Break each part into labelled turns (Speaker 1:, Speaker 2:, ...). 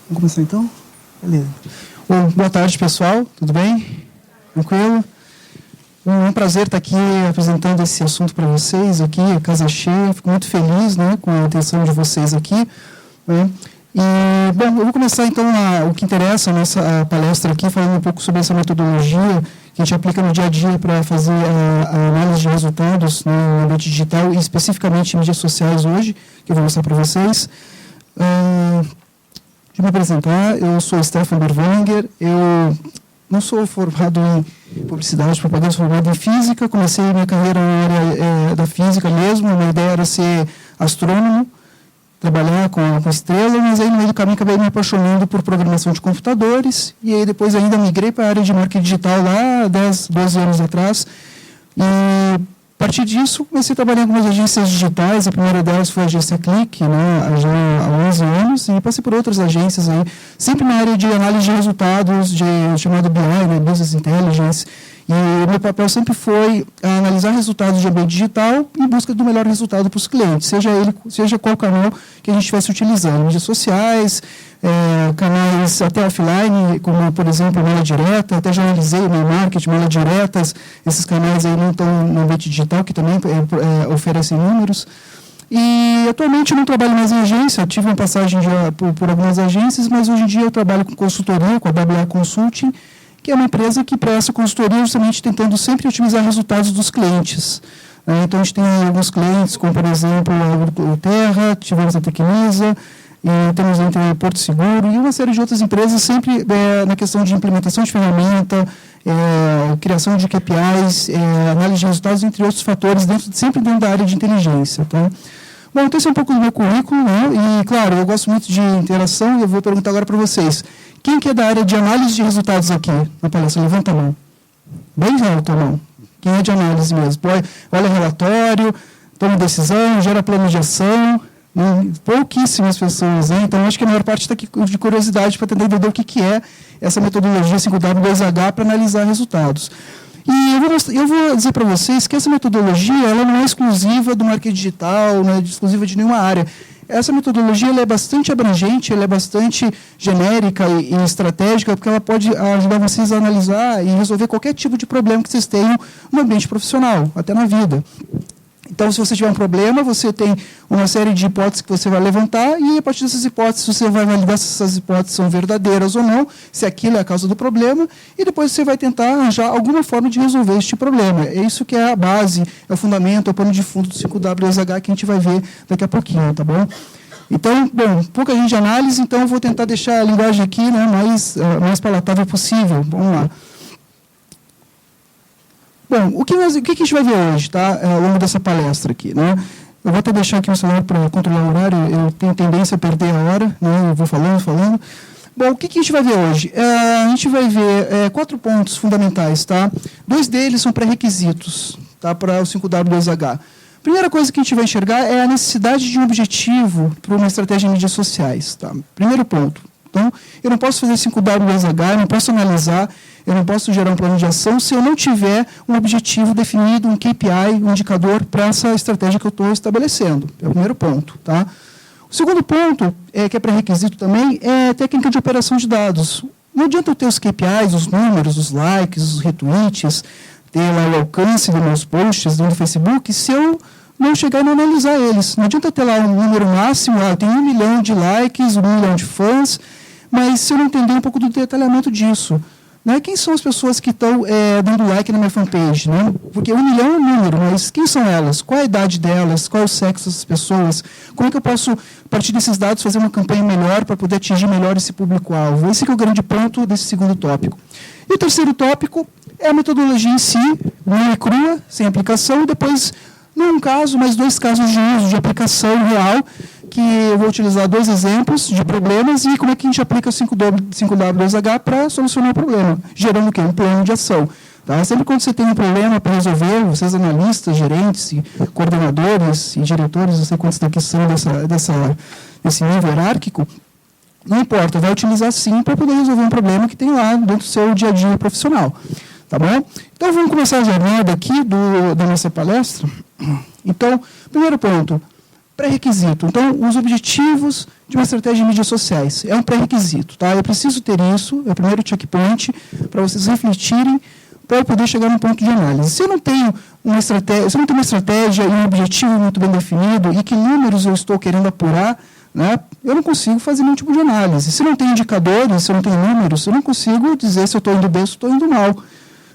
Speaker 1: Vamos começar então? Beleza. Bom, boa tarde, pessoal. Tudo bem? Tranquilo? É um prazer estar aqui apresentando esse assunto para vocês aqui, a casa cheia. Fico muito feliz, né, com a atenção de vocês aqui, né? E, bom, eu vou começar então o que interessa a nossa palestra aqui, falando um pouco sobre essa metodologia que a gente aplica no dia a dia para fazer a análise de resultados no ambiente digital e especificamente em mídias sociais hoje, que eu vou mostrar para vocês. Deixa eu me apresentar, eu sou Stefan Berwanger, eu não sou formado em publicidade, propaganda, sou formado em física, comecei minha carreira na área da física mesmo, a minha ideia era ser astrônomo, trabalhar com estrelas, mas aí no meio do caminho acabei me apaixonando por programação de computadores, e aí depois ainda migrei para a área de marketing digital lá 10, 12 anos atrás, e a partir disso comecei a trabalhar em algumas agências digitais, a primeira delas foi a agência Click, né, já há 11 anos, e passei por outras agências aí, sempre na área de análise de resultados, chamado BI, né, Business Intelligence, e o meu papel sempre foi analisar resultados de ambiente digital em busca do melhor resultado para os clientes, seja qual canal que a gente estivesse utilizando, mídias sociais, canais até offline, como, por exemplo, mala direta, até já analisei o meu marketing, mala diretas, esses canais aí não estão no ambiente digital, que também oferecem números. E atualmente eu não trabalho mais em agência, eu tive uma passagem por algumas agências, mas hoje em dia eu trabalho com consultoria, com a WA Consulting, que é uma empresa que presta consultoria justamente tentando sempre otimizar resultados dos clientes. Então, a gente tem alguns clientes, como, por exemplo, o Terra, tivemos a Tecnisa, temos a Porto Seguro, e uma série de outras empresas, sempre na questão de implementação de ferramenta, criação de KPIs, análise de resultados, entre outros fatores, sempre dentro da área de inteligência. Tá? Bom, então esse é um pouco do meu currículo, né? E, claro, eu gosto muito de interação, e eu vou perguntar agora para vocês. Quem que é da área de análise de resultados aqui na palestra? Levanta a mão. Bem alto a mão. Quem é de análise mesmo? Olha relatório, toma decisão, gera plano de ação. Pouquíssimas pessoas, hein? Então, acho que a maior parte está aqui de curiosidade para tentar entender o que é essa metodologia 5W2H para analisar resultados. E eu vou dizer para vocês que essa metodologia ela não é exclusiva do marketing digital, não é exclusiva de nenhuma área. Essa metodologia ela é bastante abrangente, ela é bastante genérica e estratégica, porque ela pode ajudar vocês a analisar e resolver qualquer tipo de problema que vocês tenham no ambiente profissional, até na vida. Então, se você tiver um problema, você tem uma série de hipóteses que você vai levantar e, a partir dessas hipóteses, você vai validar se essas hipóteses são verdadeiras ou não, se aquilo é a causa do problema, e depois você vai tentar arranjar alguma forma de resolver este problema. É isso que é a base, é o fundamento, é o pano de fundo do 5W2H que a gente vai ver daqui a pouquinho, tá bom? Então, bom, pouca gente de análise, então eu vou tentar deixar a linguagem aqui, né, mais palatável possível. Vamos lá. Bom, o que a gente vai ver hoje, tá, ao longo dessa palestra aqui, né? Eu vou até deixar aqui o celular para controlar o horário, eu tenho tendência a perder a hora, né? Eu vou falando. Bom, o que a gente vai ver hoje? A gente vai ver 4 pontos fundamentais, tá? 2 deles são pré-requisitos, tá, para o 5W2H. Primeira coisa que a gente vai enxergar é a necessidade de um objetivo para uma estratégia em mídias sociais, tá? Primeiro ponto. Então, eu não posso fazer 5W2H, eu não posso analisar, eu não posso gerar um plano de ação se eu não tiver um objetivo definido, um KPI, um indicador para essa estratégia que eu estou estabelecendo. É o primeiro ponto. Tá? O segundo ponto, que é pré-requisito também, é a técnica de operação de dados. Não adianta eu ter os KPIs, os números, os likes, os retweets, ter lá o alcance dos meus posts no Facebook, se eu não chegar e não analisar eles. Não adianta ter lá um número máximo, eu tenho 1 milhão de likes, 1 milhão de fãs, mas se eu não entender um pouco do detalhamento disso, né? Quem são as pessoas que estão dando like na minha fanpage? Né? Porque 1 milhão é um número, mas quem são elas? Qual a idade delas? Qual é o sexo dessas pessoas? Como é que eu posso, a partir desses dados, fazer uma campanha melhor para poder atingir melhor esse público-alvo? Esse que é o grande ponto desse segundo tópico. E o terceiro tópico é a metodologia em si, nua e crua, sem aplicação, e depois, não um caso, mas 2 casos de uso, de aplicação real, que eu vou utilizar 2 exemplos de problemas e como é que a gente aplica o 5W2H para solucionar o problema, gerando o quê? Um plano de ação. Tá? Sempre quando você tem um problema para resolver, vocês analistas, gerentes, coordenadores e diretores, não sei quantos daqui são desse nível hierárquico, não importa, vai utilizar sim para poder resolver um problema que tem lá dentro do seu dia a dia profissional. Tá bom? Então, vamos começar a jornada aqui da nossa palestra. Então, primeiro ponto, Pré-requisito. Então, os objetivos de uma estratégia de mídias sociais. É um pré-requisito. Tá? Eu preciso ter isso, é o primeiro checkpoint, para vocês refletirem, para eu poder chegar num ponto de análise. Se eu não tenho uma estratégia e um objetivo muito bem definido, e que números eu estou querendo apurar, né, eu não consigo fazer nenhum tipo de análise. Se não tem indicadores, se eu não tenho números, eu não consigo dizer se eu estou indo bem ou se estou indo mal.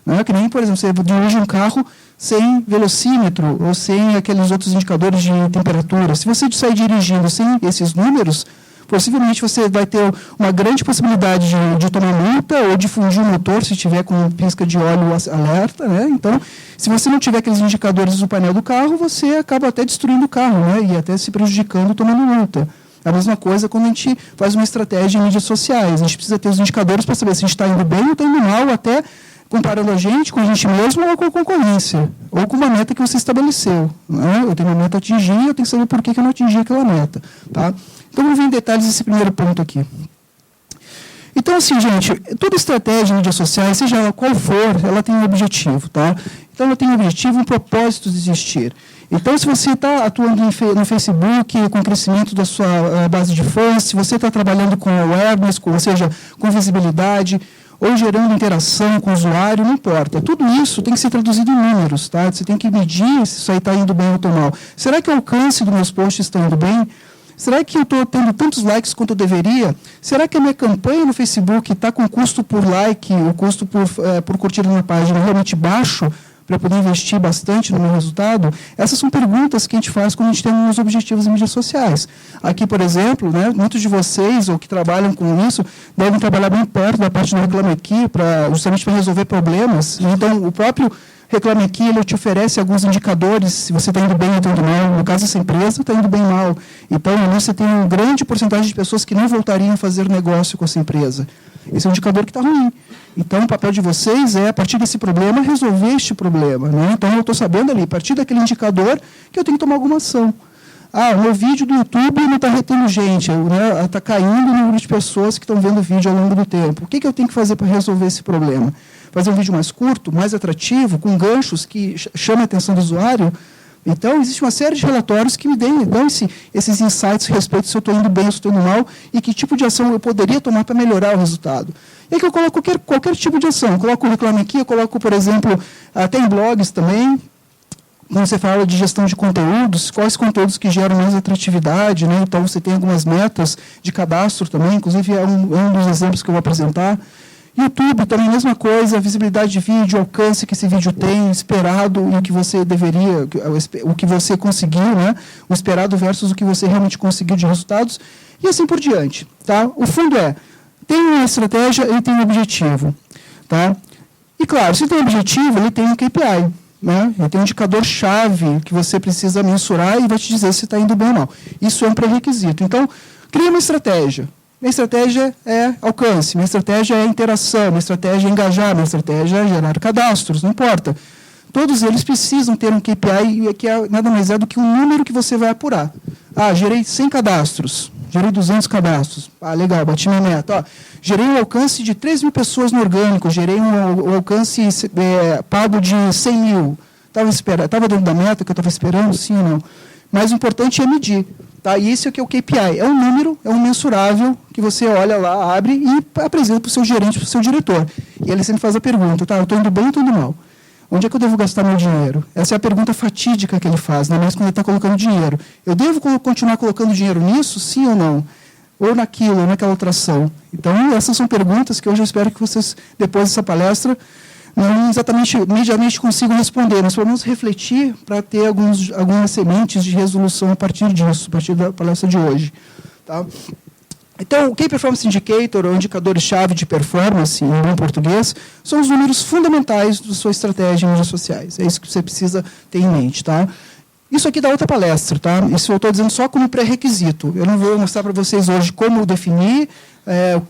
Speaker 1: Né? Que nem, por exemplo, você dirige um carro sem velocímetro ou sem aqueles outros indicadores de temperatura. Se você sair dirigindo sem esses números, possivelmente você vai ter uma grande possibilidade de tomar multa ou de fundir o motor se tiver com pisca de óleo alerta. Né? Então, se você não tiver aqueles indicadores no painel do carro, você acaba até destruindo o carro, né? E até se prejudicando tomando multa. A mesma coisa quando a gente faz uma estratégia em mídias sociais. A gente precisa ter os indicadores para saber se a gente está indo bem ou está indo mal, até comparando a gente com a gente mesmo ou com a concorrência, ou com uma meta que você estabeleceu. Né? Eu tenho uma meta a atingir, eu tenho que saber por que eu não atingi aquela meta. Tá? Então, vamos ver em detalhes esse primeiro ponto aqui. Então, assim, gente, toda estratégia em mídias sociais, seja ela qual for, ela tem um objetivo. Tá? Então, ela tem um objetivo, um propósito de existir. Então, se você está atuando no Facebook, com o crescimento da sua base de fãs, se você está trabalhando com awareness, ou seja, com visibilidade, ou gerando interação com o usuário, não importa. Tudo isso tem que ser traduzido em números. Tá? Você tem que medir se isso aí está indo bem ou mal. Será que o alcance dos meus posts está indo bem? Será que eu estou tendo tantos likes quanto eu deveria? Será que a minha campanha no Facebook está com custo por like, o custo por curtida na página realmente baixo, para poder investir bastante no meu resultado? Essas são perguntas que a gente faz quando a gente tem uns objetivos em mídias sociais. Aqui, por exemplo, né, muitos de vocês, ou que trabalham com isso, devem trabalhar bem perto da parte do Reclame Aqui, justamente para resolver problemas. Então, o próprio Reclame Aqui, ele te oferece alguns indicadores, se você está indo bem ou está indo mal. No caso dessa empresa, está indo bem mal. Então, você tem uma grande porcentagem de pessoas que não voltariam a fazer negócio com essa empresa. Esse é um indicador que está ruim. Então, o papel de vocês é, a partir desse problema, resolver este problema. Né? Então, eu estou sabendo ali, a partir daquele indicador, que eu tenho que tomar alguma ação. Ah, o meu vídeo do YouTube não está retendo gente, né? Está caindo o número de pessoas que estão vendo o vídeo ao longo do tempo. O que eu tenho que fazer para resolver esse problema? Fazer um vídeo mais curto, mais atrativo, com ganchos que chamem a atenção do usuário? Então, existe uma série de relatórios que me dão esses insights a respeito se eu estou indo bem ou se estou indo mal e que tipo de ação eu poderia tomar para melhorar o resultado. E aí que eu coloco qualquer tipo de ação. Eu coloco o Reclame Aqui, eu coloco, por exemplo, até em blogs também, quando você fala de gestão de conteúdos, quais conteúdos que geram mais atratividade, né? Então, você tem algumas metas de cadastro também, inclusive é um dos exemplos que eu vou apresentar. YouTube também, a mesma coisa, a visibilidade de vídeo, o alcance que esse vídeo tem, esperado e o que você deveria, o que você conseguiu, né? O esperado versus o que você realmente conseguiu de resultados, e assim por diante. Tá? O fundo tem uma estratégia, ele tem um objetivo. Tá? E claro, se tem um objetivo, ele tem um KPI. Né? Ele tem um indicador-chave que você precisa mensurar e vai te dizer se está indo bem ou não. Isso é um pré-requisito. Então, cria uma estratégia. Minha estratégia é alcance, minha estratégia é interação, minha estratégia é engajar, minha estratégia é gerar cadastros, não importa. Todos eles precisam ter um KPI que nada mais é do que um número que você vai apurar. Ah, gerei 100 cadastros, gerei 200 cadastros. Ah, legal, bati minha meta. Ó, gerei um alcance de 3 mil pessoas no orgânico, gerei um alcance pago de 100 mil. Estava dentro da meta que eu estava esperando, sim ou não? Mas o importante é medir. Tá? E isso aqui é o KPI. É um número, é um mensurável que você olha lá, abre e apresenta para o seu gerente, para o seu diretor. E ele sempre faz a pergunta, tá, eu estou indo bem ou estou indo mal? Onde é que eu devo gastar meu dinheiro? Essa é a pergunta fatídica que ele faz, não é mais quando ele está colocando dinheiro. Eu devo continuar colocando dinheiro nisso, sim ou não? Ou naquilo, ou naquela outra ação? Então, essas são perguntas que hoje eu espero que vocês, depois dessa palestra, não exatamente imediatamente consigam responder, mas pelo menos refletir para ter algumas sementes de resolução a partir disso, a partir da palestra de hoje. Tá? Então, o Key Performance Indicator, ou indicadores-chave de performance, em bom português, são os números fundamentais da sua estratégia em mídias sociais. É isso que você precisa ter em mente. Tá? Isso aqui dá outra palestra. Tá? Isso eu estou dizendo só como pré-requisito. Eu não vou mostrar para vocês hoje como definir,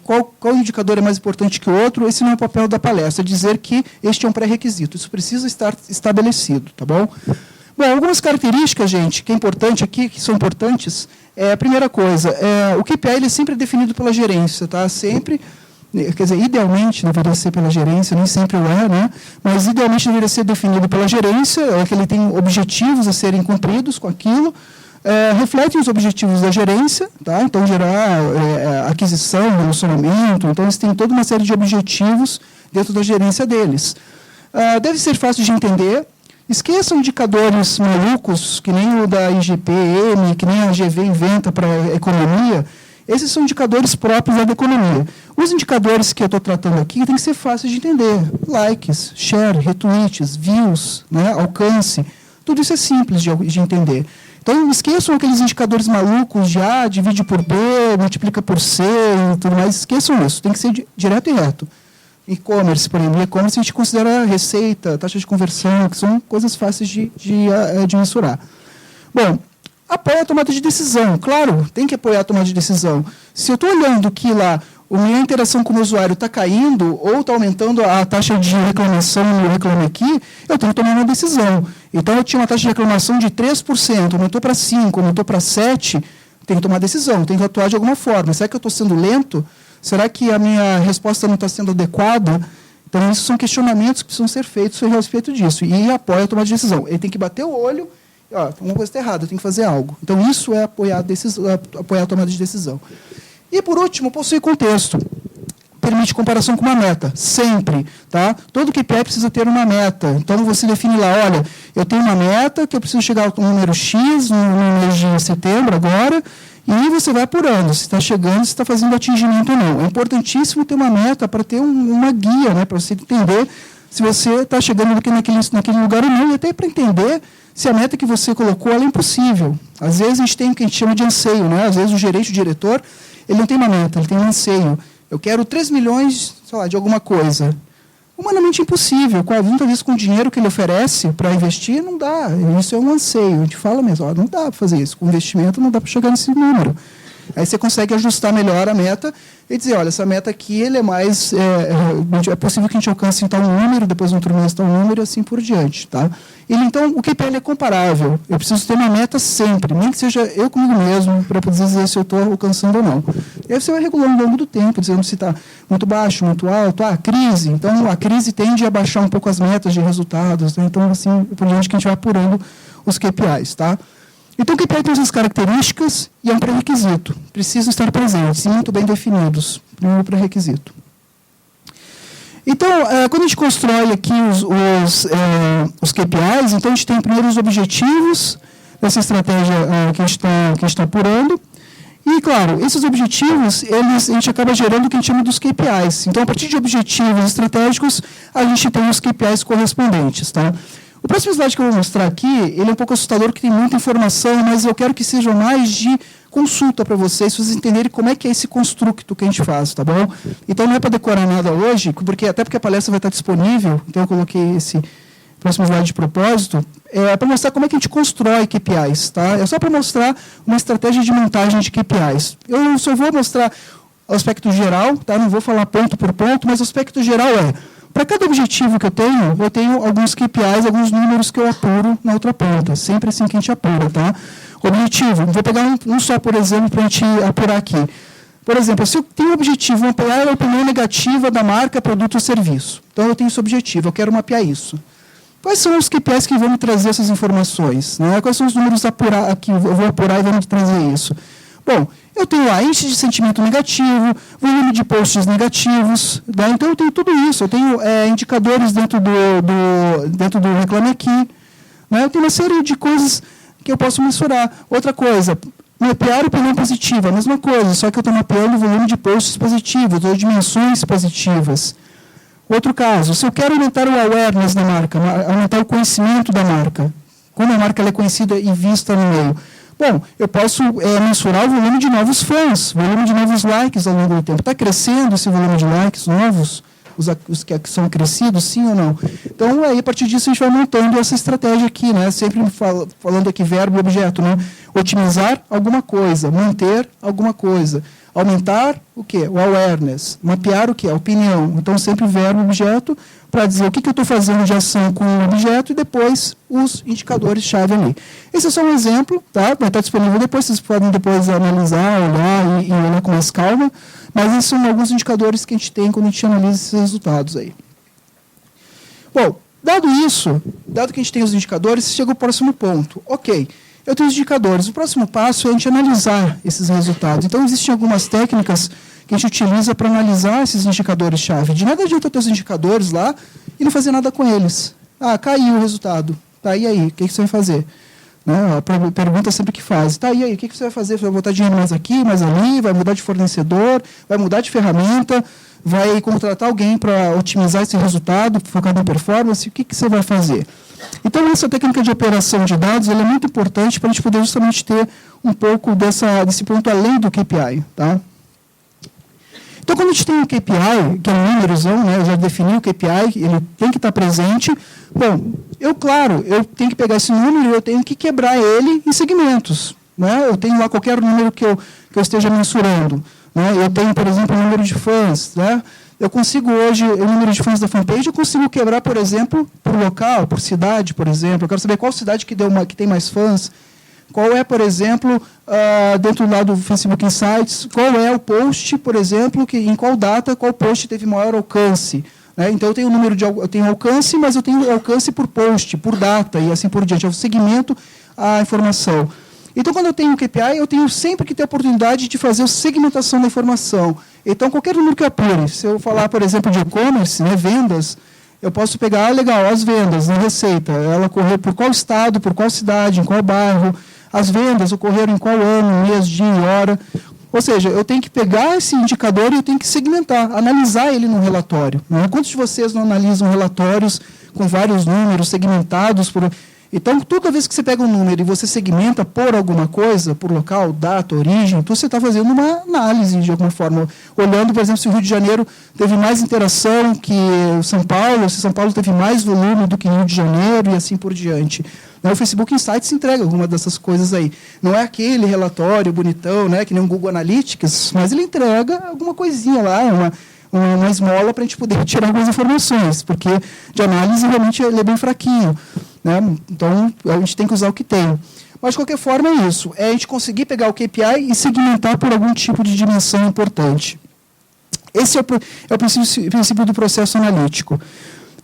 Speaker 1: qual indicador é mais importante que o outro. Esse não é o papel da palestra, é dizer que este é um pré-requisito. Isso precisa estar estabelecido. Tá bom? Bom, algumas características, gente, que é importante aqui, que são importantes. A primeira coisa, o KPI ele é sempre definido pela gerência, tá? Sempre, quer dizer, idealmente deveria ser pela gerência, nem sempre é, né? Mas idealmente deveria ser definido pela gerência, que ele tem objetivos a serem cumpridos com aquilo. refletem os objetivos da gerência, tá? Então, gerar aquisição, relacionamento, então eles têm toda uma série de objetivos dentro da gerência deles. Deve ser fácil de entender. Esqueçam indicadores malucos, que nem o da IGPM, que nem a GV inventa para a economia. Esses são indicadores próprios da economia. Os indicadores que eu estou tratando aqui têm que ser fáceis de entender. Likes, share, retweets, views, né, alcance. Tudo isso é simples de entender. Então, esqueçam aqueles indicadores malucos de divide por B, multiplica por C e tudo mais. Esqueçam isso. Tem que ser direto e reto. E-commerce, por exemplo. E-commerce a gente considera receita, taxa de conversão, que são coisas fáceis de mensurar. Bom, apoia a tomada de decisão. Claro, tem que apoiar a tomada de decisão. Se eu estou olhando que lá a minha interação com o usuário está caindo ou está aumentando a taxa de reclamação no Reclame Aqui, eu tenho que tomar uma decisão. Então, eu tinha uma taxa de reclamação de 3%, aumentou para 5%, aumentou para 7%, tenho que tomar decisão, tenho que atuar de alguma forma. Será que eu estou sendo lento? Será que a minha resposta não está sendo adequada? Então, esses são questionamentos que precisam ser feitos a respeito disso. E apoia a tomada de decisão. Ele tem que bater o olho, uma coisa está errada, eu tenho que fazer algo. Então, isso é apoiar a tomada de decisão. E, por último, possui contexto. Permite comparação com uma meta, sempre. Tá? Todo KPI precisa ter uma meta. Então, você define lá, olha, eu tenho uma meta que eu preciso chegar ao número X no mês de setembro agora, e você vai apurando, se está chegando, se está fazendo atingimento ou não. É importantíssimo ter uma meta para ter uma guia, né, para você entender se você está chegando naquele lugar ou não, e até para entender se a meta que você colocou ela é impossível. Às vezes a gente tem o que a gente chama de anseio, né? Às vezes o gerente, o diretor, ele não tem uma meta, ele tem um anseio. Eu quero 3 milhões, sei lá, de alguma coisa. Humanamente impossível. Muitas vezes com o dinheiro que ele oferece para investir, não dá. Isso é um anseio. A gente fala mesmo, não dá para fazer isso. Com investimento não dá para chegar nesse número. Aí você consegue ajustar melhor a meta e dizer, olha, essa meta aqui ele é mais... É possível que a gente alcance tal número, depois no outro mês tal número e assim por diante. Tá? Então, o KPI é comparável. Eu preciso ter uma meta sempre, nem que seja eu comigo mesmo, para poder dizer se eu estou alcançando ou não. E aí você vai regulando ao longo do tempo, dizendo se está muito baixo, muito alto. Crise. Então, a crise tende a baixar um pouco as metas de resultados. Né? Então, assim, por diante que a gente vai apurando os KPIs. Tá? Então, o KPI tem essas características e é um pré-requisito. Precisam estar presentes e muito bem definidos. Primeiro pré-requisito. Então, quando a gente constrói aqui os KPIs, então a gente tem primeiro os objetivos dessa estratégia que a gente está apurando. E, claro, esses objetivos, a gente acaba gerando o que a gente chama dos KPIs. Então, a partir de objetivos estratégicos, a gente tem os KPIs correspondentes. Tá? O próximo slide que eu vou mostrar aqui, ele é um pouco assustador, porque tem muita informação, mas eu quero que seja mais de consulta para vocês entenderem como é que é esse construto que a gente faz, tá bom? Então, não é para decorar nada hoje, até porque a palestra vai estar disponível, então eu coloquei esse próximo slide de propósito, para mostrar como é que a gente constrói KPIs, tá? É só para mostrar uma estratégia de montagem de KPIs. Eu só vou mostrar o aspecto geral, tá? Não vou falar ponto por ponto, mas o aspecto geral para cada objetivo que eu tenho alguns KPIs, alguns números que eu apuro na outra ponta. Sempre assim que a gente apura, tá? Objetivo, vou pegar um só, por exemplo, para a gente apurar aqui. Por exemplo, se eu tenho um objetivo, mapear a opinião negativa da marca, produto ou serviço. Então, eu tenho esse objetivo, eu quero mapear isso. Quais são os KPIs que vão me trazer essas informações? Né? Quais são os números que eu vou apurar e vão me trazer isso? Bom, eu tenho índice de sentimento negativo, volume de posts negativos, né? Então eu tenho tudo isso, eu tenho indicadores dentro do Reclame Aqui, né? Eu tenho uma série de coisas que eu posso mensurar. Outra coisa, mapear opinião positiva, a mesma coisa, só que eu estou mapeando o volume de posts positivos, ou dimensões positivas. Outro caso, se eu quero aumentar o awareness da marca, aumentar o conhecimento da marca, como a marca é conhecida e vista no meio. Bom, eu posso mensurar o volume de novos fãs, volume de novos likes ao longo do tempo. Está crescendo esse volume de likes novos? Os que são crescidos, sim ou não? Então, aí, a partir disso, a gente vai montando essa estratégia aqui, né? Sempre falando aqui verbo e objeto, né? Otimizar alguma coisa, manter alguma coisa. Aumentar o quê? O awareness. Mapear o quê? A opinião. Então, sempre verbo e objeto para dizer o que eu estou fazendo de ação com o objeto e depois os indicadores-chave ali. Esse é só um exemplo, tá? Vai estar disponível depois, vocês podem depois analisar, olhar e olhar com mais calma, mas esses são alguns indicadores que a gente tem quando a gente analisa esses resultados aí. Bom, dado isso, dado que a gente tem os indicadores, chega ao próximo ponto. Ok, eu tenho os indicadores. O próximo passo é a gente analisar esses resultados. Então, existem algumas técnicas que a gente utiliza para analisar esses indicadores-chave. De nada adianta ter os indicadores lá e não fazer nada com eles. Ah, caiu o resultado. Tá, e aí? O que você vai fazer? Né? A pergunta sempre que faz. Tá, e aí? O que você vai fazer? Você vai botar dinheiro mais aqui, mais ali? Vai mudar de fornecedor? Vai mudar de ferramenta? Vai contratar alguém para otimizar esse resultado, focar em performance? O que você vai fazer? Então, essa técnica de operação de dados ela é muito importante para a gente poder justamente ter um pouco desse ponto além do KPI. Tá? Então, quando a gente tem um KPI, que é um númerozão, né, eu já defini o KPI, ele tem que estar presente. Bom, eu tenho que pegar esse número e eu tenho que quebrar ele em segmentos. Né? Eu tenho lá qualquer número que eu esteja mensurando. Né? Eu tenho, por exemplo, o número de fãs. Né? Eu consigo hoje, o número de fãs da fanpage, eu consigo quebrar, por exemplo, por local, por cidade, por exemplo. Eu quero saber qual cidade que tem mais fãs. Qual é, por exemplo, dentro lá do Facebook Insights, qual é o post, por exemplo, em qual data, qual post teve maior alcance. Né? Então, eu tenho alcance, mas eu tenho alcance por post, por data, e assim por diante. Eu segmento a informação. Então, quando eu tenho um KPI, eu tenho sempre que ter a oportunidade de fazer a segmentação da informação. Então, qualquer número que eu apure, se eu falar, por exemplo, de e-commerce, né, vendas, eu posso pegar, legal, as vendas, na receita, ela ocorreu por qual estado, por qual cidade, em qual bairro, as vendas ocorreram em qual ano, mês, dia e hora. Ou seja, eu tenho que pegar esse indicador e eu tenho que segmentar, analisar ele no relatório. Né? Quantos de vocês não analisam relatórios com vários números segmentados por... Então, toda vez que você pega um número e você segmenta por alguma coisa, por local, data, origem, então você está fazendo uma análise de alguma forma. Olhando, por exemplo, se o Rio de Janeiro teve mais interação que São Paulo, se São Paulo teve mais volume do que Rio de Janeiro e assim por diante. O Facebook Insights entrega alguma dessas coisas aí. Não é aquele relatório bonitão, né, que nem um Google Analytics, mas ele entrega alguma coisinha lá, uma esmola para a gente poder tirar algumas informações, porque de análise realmente ele é bem fraquinho. Né? Então, a gente tem que usar o que tem. Mas, de qualquer forma, é isso. É a gente conseguir pegar o KPI e segmentar por algum tipo de dimensão importante. Esse é o princípio do processo analítico.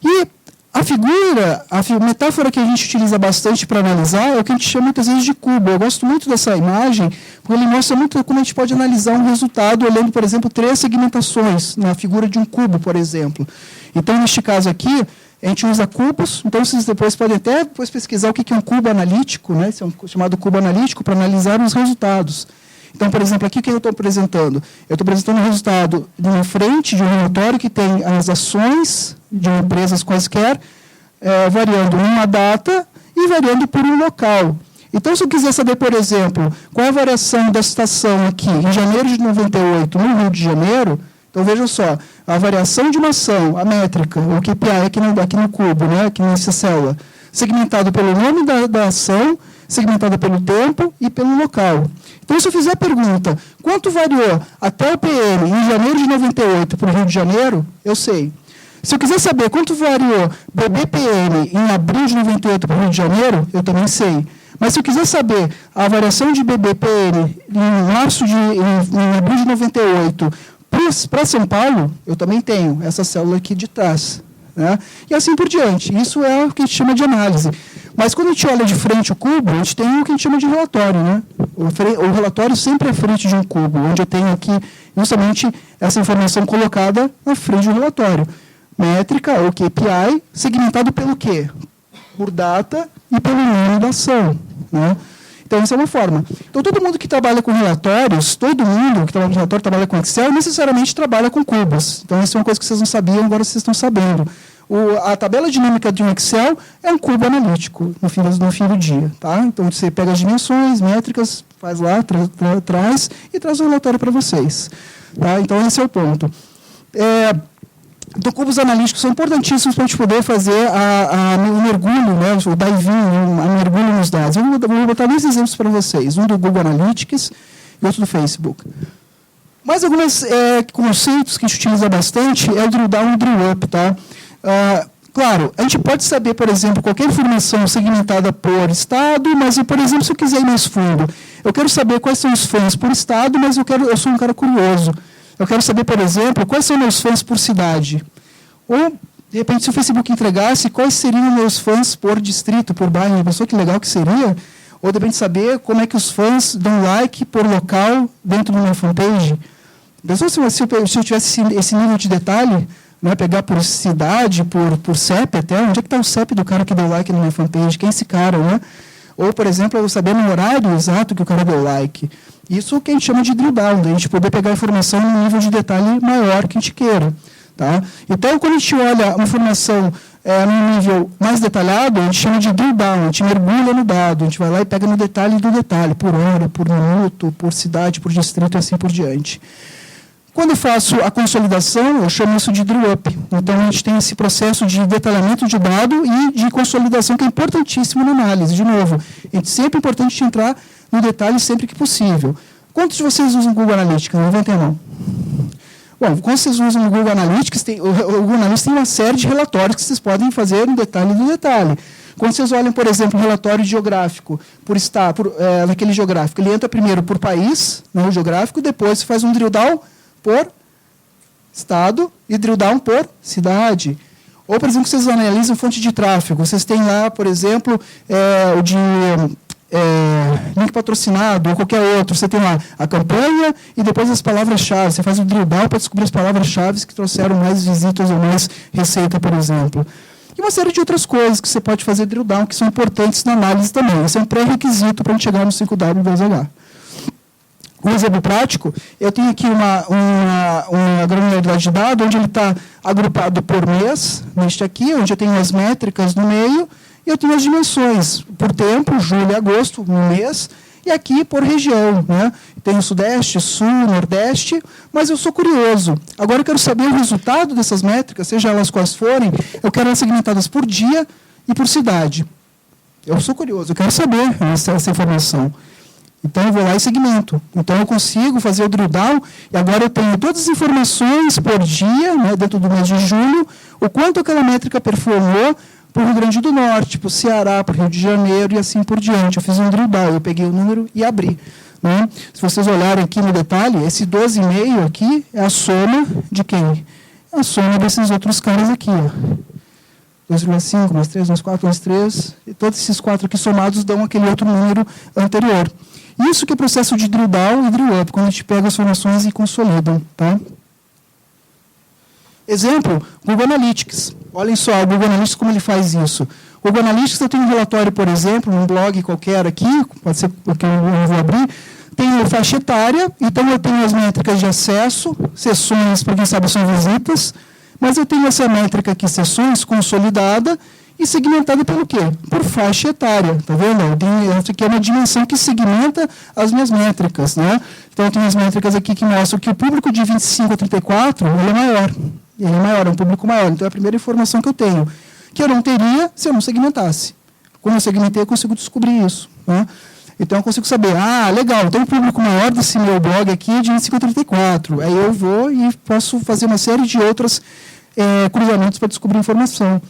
Speaker 1: E a metáfora que a gente utiliza bastante para analisar é o que a gente chama muitas vezes de cubo. Eu gosto muito dessa imagem, porque ele mostra muito como a gente pode analisar um resultado olhando, por exemplo, 3 segmentações na figura de um cubo, por exemplo. Então, neste caso aqui, a gente usa cubos, então vocês depois podem até pesquisar o que é um cubo analítico, né? Esse é um chamado cubo analítico, para analisar os resultados. Então, por exemplo, aqui o que eu estou apresentando? Eu estou apresentando o resultado de uma frente de um relatório que tem as ações de empresas quaisquer, variando uma data e variando por um local. Então, se eu quiser saber, por exemplo, qual é a variação da estação aqui, em janeiro de 98, no Rio de Janeiro, então, vejam só, a variação de uma ação, a métrica, o KPI aqui no cubo, né, aqui nessa célula, segmentado pelo nome da ação, segmentada pelo tempo e pelo local. Então, se eu fizer a pergunta, quanto variou até o PM em janeiro de 98 para o Rio de Janeiro, eu sei. Se eu quiser saber quanto variou BBPM em abril de 98 para o Rio de Janeiro, eu também sei. Mas se eu quiser saber a variação de BBPM em abril de 98 para São Paulo, eu também tenho essa célula aqui de trás. Né? E assim por diante. Isso é o que a gente chama de análise. Mas quando a gente olha de frente o cubo, a gente tem o que a gente chama de relatório. Né? O relatório sempre é frente de um cubo, onde eu tenho aqui justamente essa informação colocada na frente do relatório. Métrica, ou KPI, segmentado pelo quê? Por data e pelo nome da ação. Né? Então, essa é uma forma. Então, todo mundo que trabalha com relatórios, todo mundo que trabalha com relatório, trabalha com Excel, necessariamente trabalha com cubos. Então, isso é uma coisa que vocês não sabiam, agora vocês estão sabendo. A tabela dinâmica de um Excel é um cubo analítico, no fim do dia. Tá? Então, você pega as dimensões, métricas, faz lá, traz e traz o relatório para vocês. Tá? Então, esse é o ponto. Então, cubos analíticos são importantíssimos para a gente poder fazer o mergulho, né, o dive-in, o mergulho nos dados. Eu vou botar 2 exemplos para vocês, um do Google Analytics e outro do Facebook. Mais alguns conceitos que a gente utiliza bastante é o drill down e o drill up. Tá? Claro, a gente pode saber, por exemplo, qualquer informação segmentada por estado, mas, por exemplo, se eu quiser ir mais fundo, eu quero saber quais são os fãs por estado, mas eu sou um cara curioso. Eu quero saber, por exemplo, quais são meus fãs por cidade. Ou, de repente, se o Facebook entregasse, quais seriam meus fãs por distrito, por bairro. Pensou que legal que seria? Ou depende de saber como é que os fãs dão like por local dentro de uma fanpage. Pensou se eu tivesse esse nível de detalhe, né, pegar por cidade, por CEP até, onde é que está o CEP do cara que deu like na minha fanpage? Quem é esse cara, né? Ou, por exemplo, eu saber no horário exato que o cara deu like. Isso que a gente chama de drill down, a gente poder pegar a informação num nível de detalhe maior que a gente queira. Tá? Então, quando a gente olha uma informação num nível mais detalhado, a gente chama de drill down, a gente mergulha no dado, a gente vai lá e pega no detalhe do detalhe, por hora, por minuto, por cidade, por distrito e assim por diante. Quando eu faço a consolidação, eu chamo isso de drill up. Então, a gente tem esse processo de detalhamento de dado e de consolidação, que é importantíssimo na análise. De novo, sempre é importante entrar no detalhe sempre que possível. Quantos de vocês usam o Google Analytics? Levantem a mão. Bom, quando vocês usam o Google Analytics, o Google Analytics tem uma série de relatórios que vocês podem fazer no detalhe do detalhe. Quando vocês olham, por exemplo, um relatório geográfico, naquele geográfico, ele entra primeiro por país, no geográfico, depois você faz um drill down por estado e drill down por cidade. Ou, por exemplo, vocês analisam fonte de tráfego. Vocês têm lá, por exemplo, o de link patrocinado ou qualquer outro. Você tem lá a campanha e depois as palavras-chave. Você faz o drill down para descobrir as palavras-chave que trouxeram mais visitas ou mais receita, por exemplo. E uma série de outras coisas que você pode fazer drill down, que são importantes na análise também. Esse é um pré-requisito para a gente chegar no 5W2H. Um exemplo prático, eu tenho aqui uma granularidade de dado, onde ele está agrupado por mês, neste aqui, onde eu tenho as métricas no meio, e eu tenho as dimensões por tempo, julho e agosto, no mês, e aqui por região. Né? Tenho Sudeste, Sul, Nordeste, mas eu sou curioso. Agora eu quero saber o resultado dessas métricas, seja elas quais forem, eu quero elas segmentadas por dia e por cidade. Eu sou curioso, eu quero saber essa informação. Então, eu vou lá e segmento. Então, eu consigo fazer o drill down, e agora eu tenho todas as informações por dia, né, dentro do mês de julho, o quanto aquela métrica performou para o Rio Grande do Norte, para o Ceará, para o Rio de Janeiro e assim por diante. Eu fiz um drill down, eu peguei o número e abri. Né? Se vocês olharem aqui no detalhe, esse 12,5 aqui é a soma de quem? É a soma desses outros caras aqui. 2,5, mais 3, mais 4, mais 3, e todos esses 4 aqui somados dão aquele outro número anterior. Isso que é processo de drill down e drill up, quando a gente pega as informações e consolida. Tá? Exemplo, Google Analytics. Olhem só, o Google Analytics como ele faz isso. O Google Analytics, eu tenho um relatório, por exemplo, um blog qualquer aqui, pode ser o que eu vou abrir, tenho faixa etária, então eu tenho as métricas de acesso, sessões, para quem sabe são visitas, mas eu tenho essa métrica aqui, sessões, consolidada, e segmentada pelo quê? Por faixa etária, está vendo? Essa aqui é uma dimensão que segmenta as minhas métricas. Né? Então, eu tenho as métricas aqui que mostram que o público de 25 a 34 ele é maior. Ele é maior, é um público maior. Então, é a primeira informação que eu tenho, que eu não teria se eu não segmentasse. Quando eu segmentei, eu consigo descobrir isso. Né? Então, eu consigo saber, legal, então o público maior desse meu blog aqui é de 25 a 34. Aí eu vou e posso fazer uma série de outros cruzamentos para descobrir informação.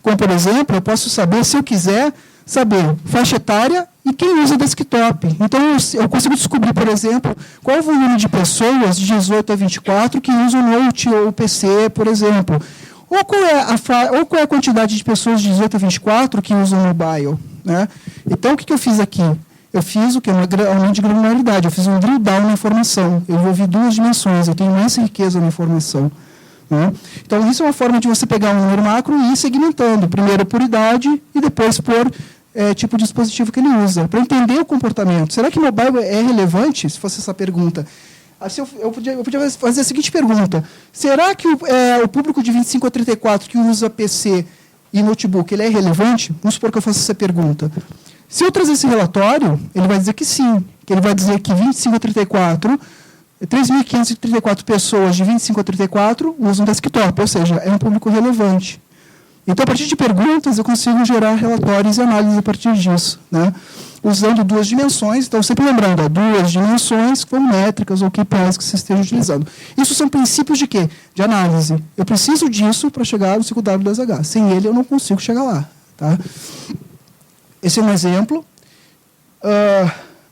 Speaker 1: Como, por exemplo, eu posso saber, se eu quiser, saber faixa etária e quem usa desktop. Então, eu consigo descobrir, por exemplo, qual é o volume de pessoas de 18 a 24 que usam Note ou PC, por exemplo. Ou qual é a quantidade de pessoas de 18 a 24 que usam mobile. Né? Então, o que eu fiz aqui? Eu fiz o que? Um aumento de granularidade. Eu fiz um drill down na informação. Eu envolvi 2 dimensões. Eu tenho mais riqueza na informação. Né? Então, isso é uma forma de você pegar um número macro e ir segmentando, primeiro por idade e depois por tipo de dispositivo que ele usa, para entender o comportamento. Será que mobile é relevante? Se fosse essa pergunta. Assim, eu podia fazer a seguinte pergunta. Será que o público de 25 a 34 que usa PC e notebook ele é relevante? Vamos supor que eu faça essa pergunta. Se eu trazer esse relatório, ele vai dizer que sim, que ele vai dizer que 25 a 34... 3.534 pessoas de 25 a 34 usam desktop, ou seja, é um público relevante. Então, a partir de perguntas, eu consigo gerar relatórios e análises a partir disso. Né? Usando 2 dimensões, então, sempre lembrando, 2 dimensões com métricas ou KPIs que você esteja utilizando. Isso são princípios de quê? De análise. Eu preciso disso para chegar no 5W2H. Sem ele, eu não consigo chegar lá. Tá? Esse é um exemplo.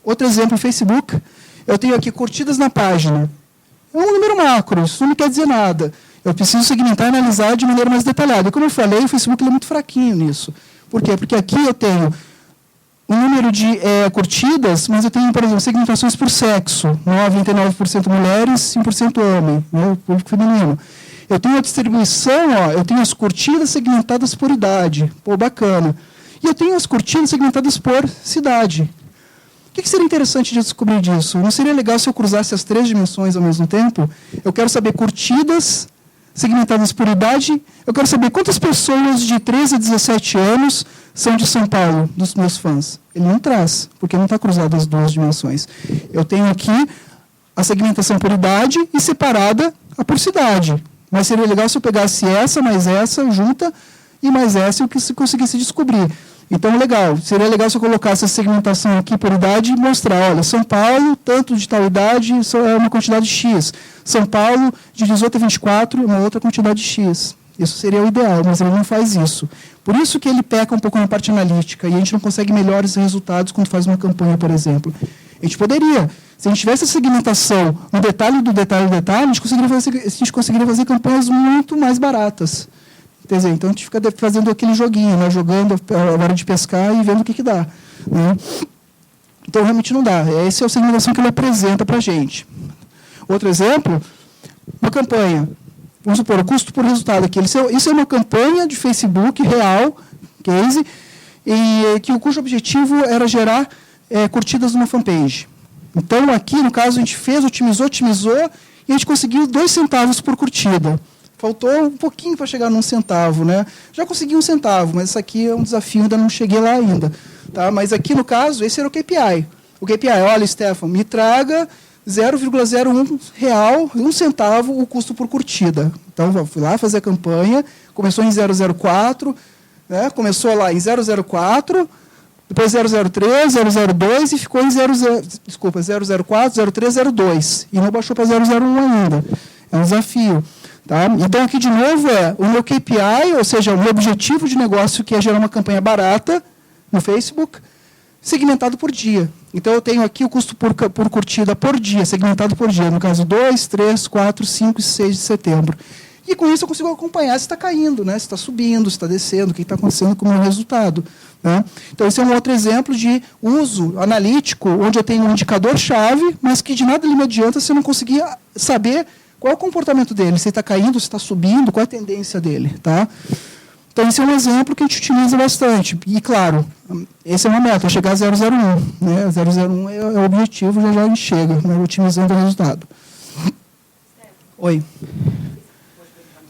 Speaker 1: Outro exemplo, Facebook. Eu tenho aqui curtidas na página. É um número macro, isso não quer dizer nada. Eu preciso segmentar e analisar de maneira mais detalhada. E como eu falei, o Facebook é muito fraquinho nisso. Por quê? Porque aqui eu tenho o número de curtidas, mas eu tenho, por exemplo, segmentações por sexo, 99% mulheres, 5% homem, né, o público feminino. Eu tenho a distribuição, ó, eu tenho as curtidas segmentadas por idade, pô, bacana. E eu tenho as curtidas segmentadas por cidade. O que seria interessante de descobrir disso? Não seria legal se eu cruzasse as 3 dimensões ao mesmo tempo? Eu quero saber curtidas segmentadas por idade. Eu quero saber quantas pessoas de 13 a 17 anos são de São Paulo, dos meus fãs. Ele não traz, porque não está cruzado as 2 dimensões. Eu tenho aqui a segmentação por idade e separada a por cidade. Mas seria legal se eu pegasse essa, mais essa, junta, e mais essa, e eu conseguisse descobrir. Então, legal. Seria legal se eu colocasse essa segmentação aqui por idade e mostrar, olha, São Paulo, tanto de tal idade, é uma quantidade X. São Paulo, de 18 a 24, uma outra quantidade X. Isso seria o ideal, mas ele não faz isso. Por isso que ele peca um pouco na parte analítica, e a gente não consegue melhores resultados quando faz uma campanha, por exemplo. A gente poderia, se a gente tivesse a segmentação no detalhe do detalhe do detalhe, a gente conseguiria fazer campanhas muito mais baratas. Então, a gente fica fazendo aquele joguinho, né? Jogando a hora de pescar e vendo o que dá. Né? Então, realmente não dá. Essa é a segmentação que ele apresenta para a gente. Outro exemplo, uma campanha. Vamos supor, o custo por resultado aqui. Isso é uma campanha de Facebook real, case, e que o cujo objetivo era gerar curtidas numa fanpage. Então, aqui, no caso, a gente fez, otimizou, e a gente conseguiu 2 centavos por curtida. Faltou um pouquinho para chegar num centavo, né? Já consegui 1 centavo, mas isso aqui é um desafio, ainda não cheguei lá ainda. Tá? Mas aqui, no caso, esse era o KPI. O KPI, olha, Stefan, me traga 0,01 real, 1 centavo o custo por curtida. Então, eu fui lá fazer a campanha, começou em 004, né? Começou lá em 004, depois 003, 002 e ficou em 004, 03, 02. E não baixou para 001 ainda. É um desafio. Tá? Então, aqui, de novo, o meu KPI, ou seja, o meu objetivo de negócio, que é gerar uma campanha barata no Facebook, segmentado por dia. Então, eu tenho aqui o custo por curtida por dia, segmentado por dia. No caso, 2, 3, 4, 5 e 6 de setembro. E, com isso, eu consigo acompanhar se está caindo, né? Se está subindo, se está descendo, o que está acontecendo com o meu resultado. Né? Então, esse é um outro exemplo de uso analítico, onde eu tenho um indicador-chave, mas que de nada lhe adianta se eu não conseguir saber qual é o comportamento dele, se está caindo, se está subindo, qual é a tendência dele. Tá? Então, esse é um exemplo que a gente utiliza bastante. E, claro, esse é uma meta, chegar a 001. Né? 001 é o objetivo, já a gente chega, né? Otimizando o resultado. Oi.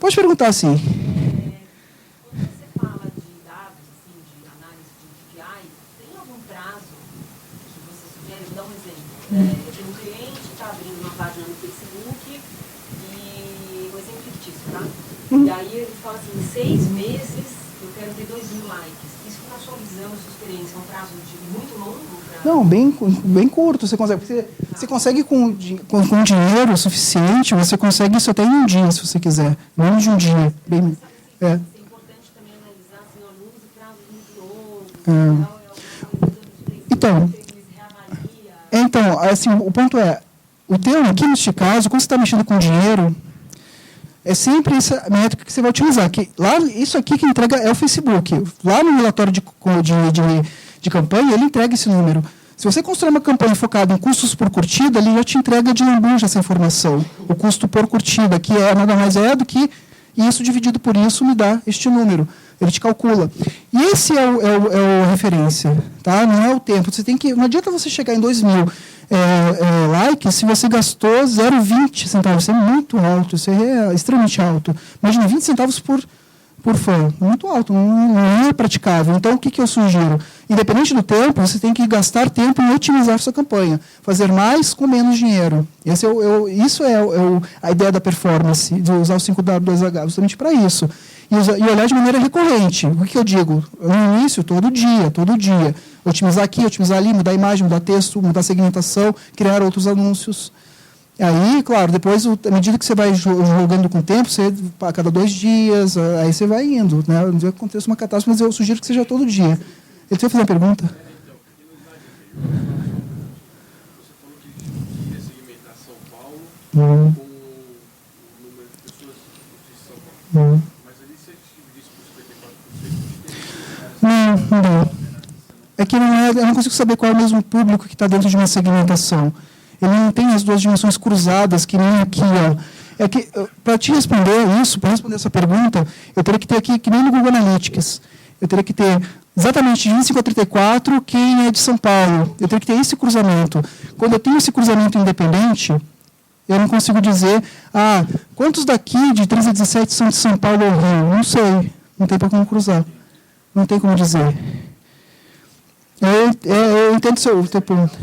Speaker 1: Pode perguntar, sim.
Speaker 2: Quando você fala de dados, assim, de análise de KPI, tem algum prazo que você sugere? Vou dar um exemplo. Eu tenho um cliente que está abrindo uma página no Facebook e um exemplo fictício, tá? E aí ele fala assim, em 6 meses eu quero ter 2.000 likes. Isso, na sua visão, na sua experiência, é um prazo muito longo?
Speaker 1: Não, bem curto. Você consegue com dinheiro suficiente, você consegue isso até em um dia, se você quiser. Menos de um dia. Bem,
Speaker 2: é importante também analisar assim, o uso de prazo muito longo.
Speaker 1: Então, assim, o ponto é, o teu, aqui neste caso, quando você está mexendo com dinheiro, é sempre essa métrica que você vai utilizar. Que lá, isso aqui que entrega é o Facebook. Lá no relatório de campanha, ele entrega esse número. Se você constrói uma campanha focada em custos por curtida, ele já te entrega de lambuja essa informação. O custo por curtida, que nada mais é do que isso dividido por isso me dá este número. Ele te calcula. E esse é o referência. Tá? Não é o tempo. Não adianta você chegar em 2.000 likes se você gastou 0,20 centavos. Isso é muito alto. Isso é extremamente alto. Imagina, 20 centavos por fã. Muito alto, não é praticável. Então, o que eu sugiro? Independente do tempo, você tem que gastar tempo em otimizar sua campanha. Fazer mais com menos dinheiro. Isso é a ideia da performance, de usar o 5W2H, justamente para isso. E olhar de maneira recorrente. O que eu digo? No início, todo dia. Otimizar aqui, otimizar ali, mudar a imagem, mudar texto, mudar a segmentação, criar outros anúncios. Aí, claro, depois, à medida que você vai jogando com o tempo, a cada 2 dias, aí você vai indo. Né? Não dizer que aconteça uma catástrofe, mas eu sugiro que seja todo dia. Ele vai fazer uma pergunta?
Speaker 3: Você falou que queria segmentar São Paulo com o número de pessoas de São Paulo. Mas ali, se a gente dividisse por 54%,
Speaker 1: não dá. porque eu não consigo saber qual é o mesmo público que está dentro de uma segmentação. Ele não tem as duas dimensões cruzadas, que nem aqui, ó. É que, para te responder isso, para responder essa pergunta, eu teria que ter aqui, que nem no Google Analytics, eu teria que ter exatamente de 25 a 34 quem é de São Paulo. Eu teria que ter esse cruzamento. Quando eu tenho esse cruzamento independente, eu não consigo dizer, quantos daqui de 13 a 17 são de São Paulo ou Rio? Não sei, não tem para como cruzar. Não tem como dizer. Eu entendo o teu ponto.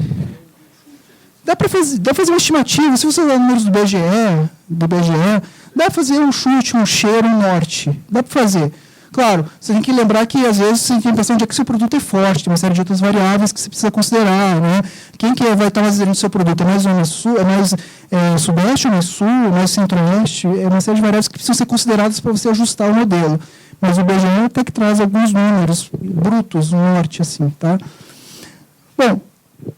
Speaker 1: Dá para fazer uma estimativa. Se você usar números do BGE, dá para fazer um chute, um cheiro, um norte. Dá para fazer. Claro, você tem que lembrar que, às vezes, você tem a impressão de que seu produto é forte, tem uma série de outras variáveis que você precisa considerar. Né? Quem que vai estar mais aderente ao seu produto? É mais sul, é mais sudeste ou mais sul, mais centro-oeste? É uma série de variáveis que precisam ser consideradas para você ajustar o modelo. Mas o BGE até que traz alguns números brutos, no norte, assim, tá? Bom,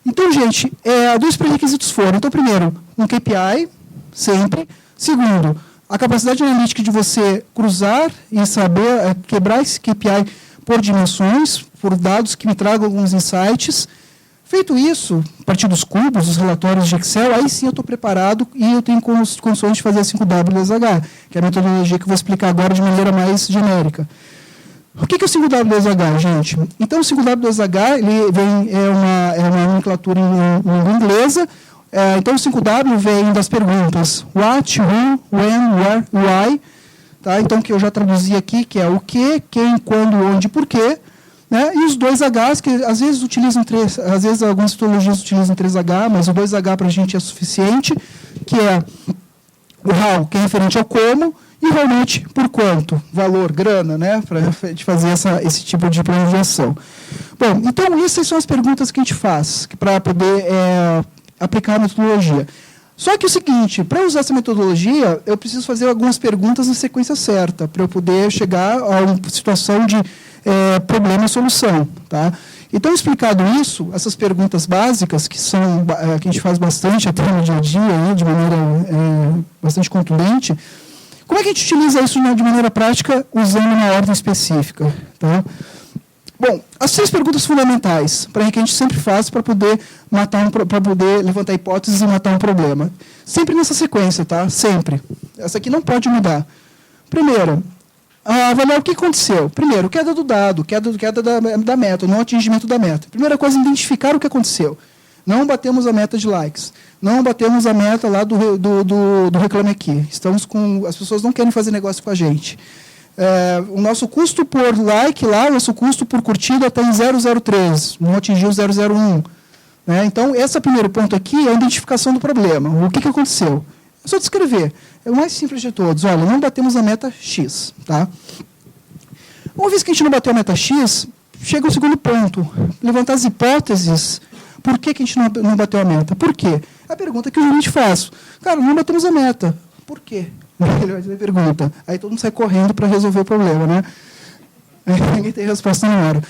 Speaker 1: então, gente, dois pré-requisitos foram. Então, primeiro, um KPI, sempre. Segundo, a capacidade analítica de você cruzar e saber quebrar esse KPI por dimensões, por dados que me tragam alguns insights. Feito isso, a partir dos cubos, dos relatórios de Excel, aí sim eu estou preparado e eu tenho condições de fazer a 5W2H, que é a metodologia que eu vou explicar agora de maneira mais genérica. O que é o 5W2H, gente? Então, o 5W2H ele é uma nomenclatura em língua inglesa. Então, o 5W vem das perguntas what, who, when, where, why. Tá? Então, que eu já traduzi aqui, que é o que, quem, quando, onde, porquê. Né? E os dois Hs, que às vezes utilizam três, às vezes algumas metodologias utilizam 3H, mas o 2H para a gente é suficiente, que é o how, que é referente ao como, e realmente por quanto, valor, grana, né, para fazer esse tipo de planejação. Bom, então essas são as perguntas que a gente faz para poder aplicar a metodologia. Só que é o seguinte, para usar essa metodologia, eu preciso fazer algumas perguntas na sequência certa, para eu poder chegar a uma situação de problema e solução. Tá? Então, explicado isso, essas perguntas básicas, que a gente faz bastante até no dia a dia, de maneira bastante contundente, como é que a gente utiliza isso de maneira prática, usando uma ordem específica? Tá? Bom, as 3 perguntas fundamentais que a gente sempre faz para poder levantar hipóteses e matar um problema. Sempre nessa sequência, tá? Sempre. Essa aqui não pode mudar. Primeiro, avaliar o que aconteceu. Primeiro, queda do dado, queda da meta, não atingimento da meta. Primeira coisa, identificar o que aconteceu. Não batemos a meta de likes. Não batemos a meta lá do Reclame Aqui. As pessoas não querem fazer negócio com a gente. O nosso custo por like lá, o nosso custo por curtida está em 0,03, não atingiu 0,01. Né? Então, esse primeiro ponto aqui é a identificação do problema. O que aconteceu? É só descrever. É o mais simples de todos. Olha, não batemos a meta X. Tá? Uma vez que a gente não bateu a meta X, chega o segundo ponto. Levantar as hipóteses. Por que a gente não bateu a meta? Por quê? É a pergunta que o gerente faz. Cara, não batemos a meta. Por quê? Ele vai fazer a pergunta. Aí todo mundo sai correndo para resolver o problema. Né? Ninguém tem resposta na hora.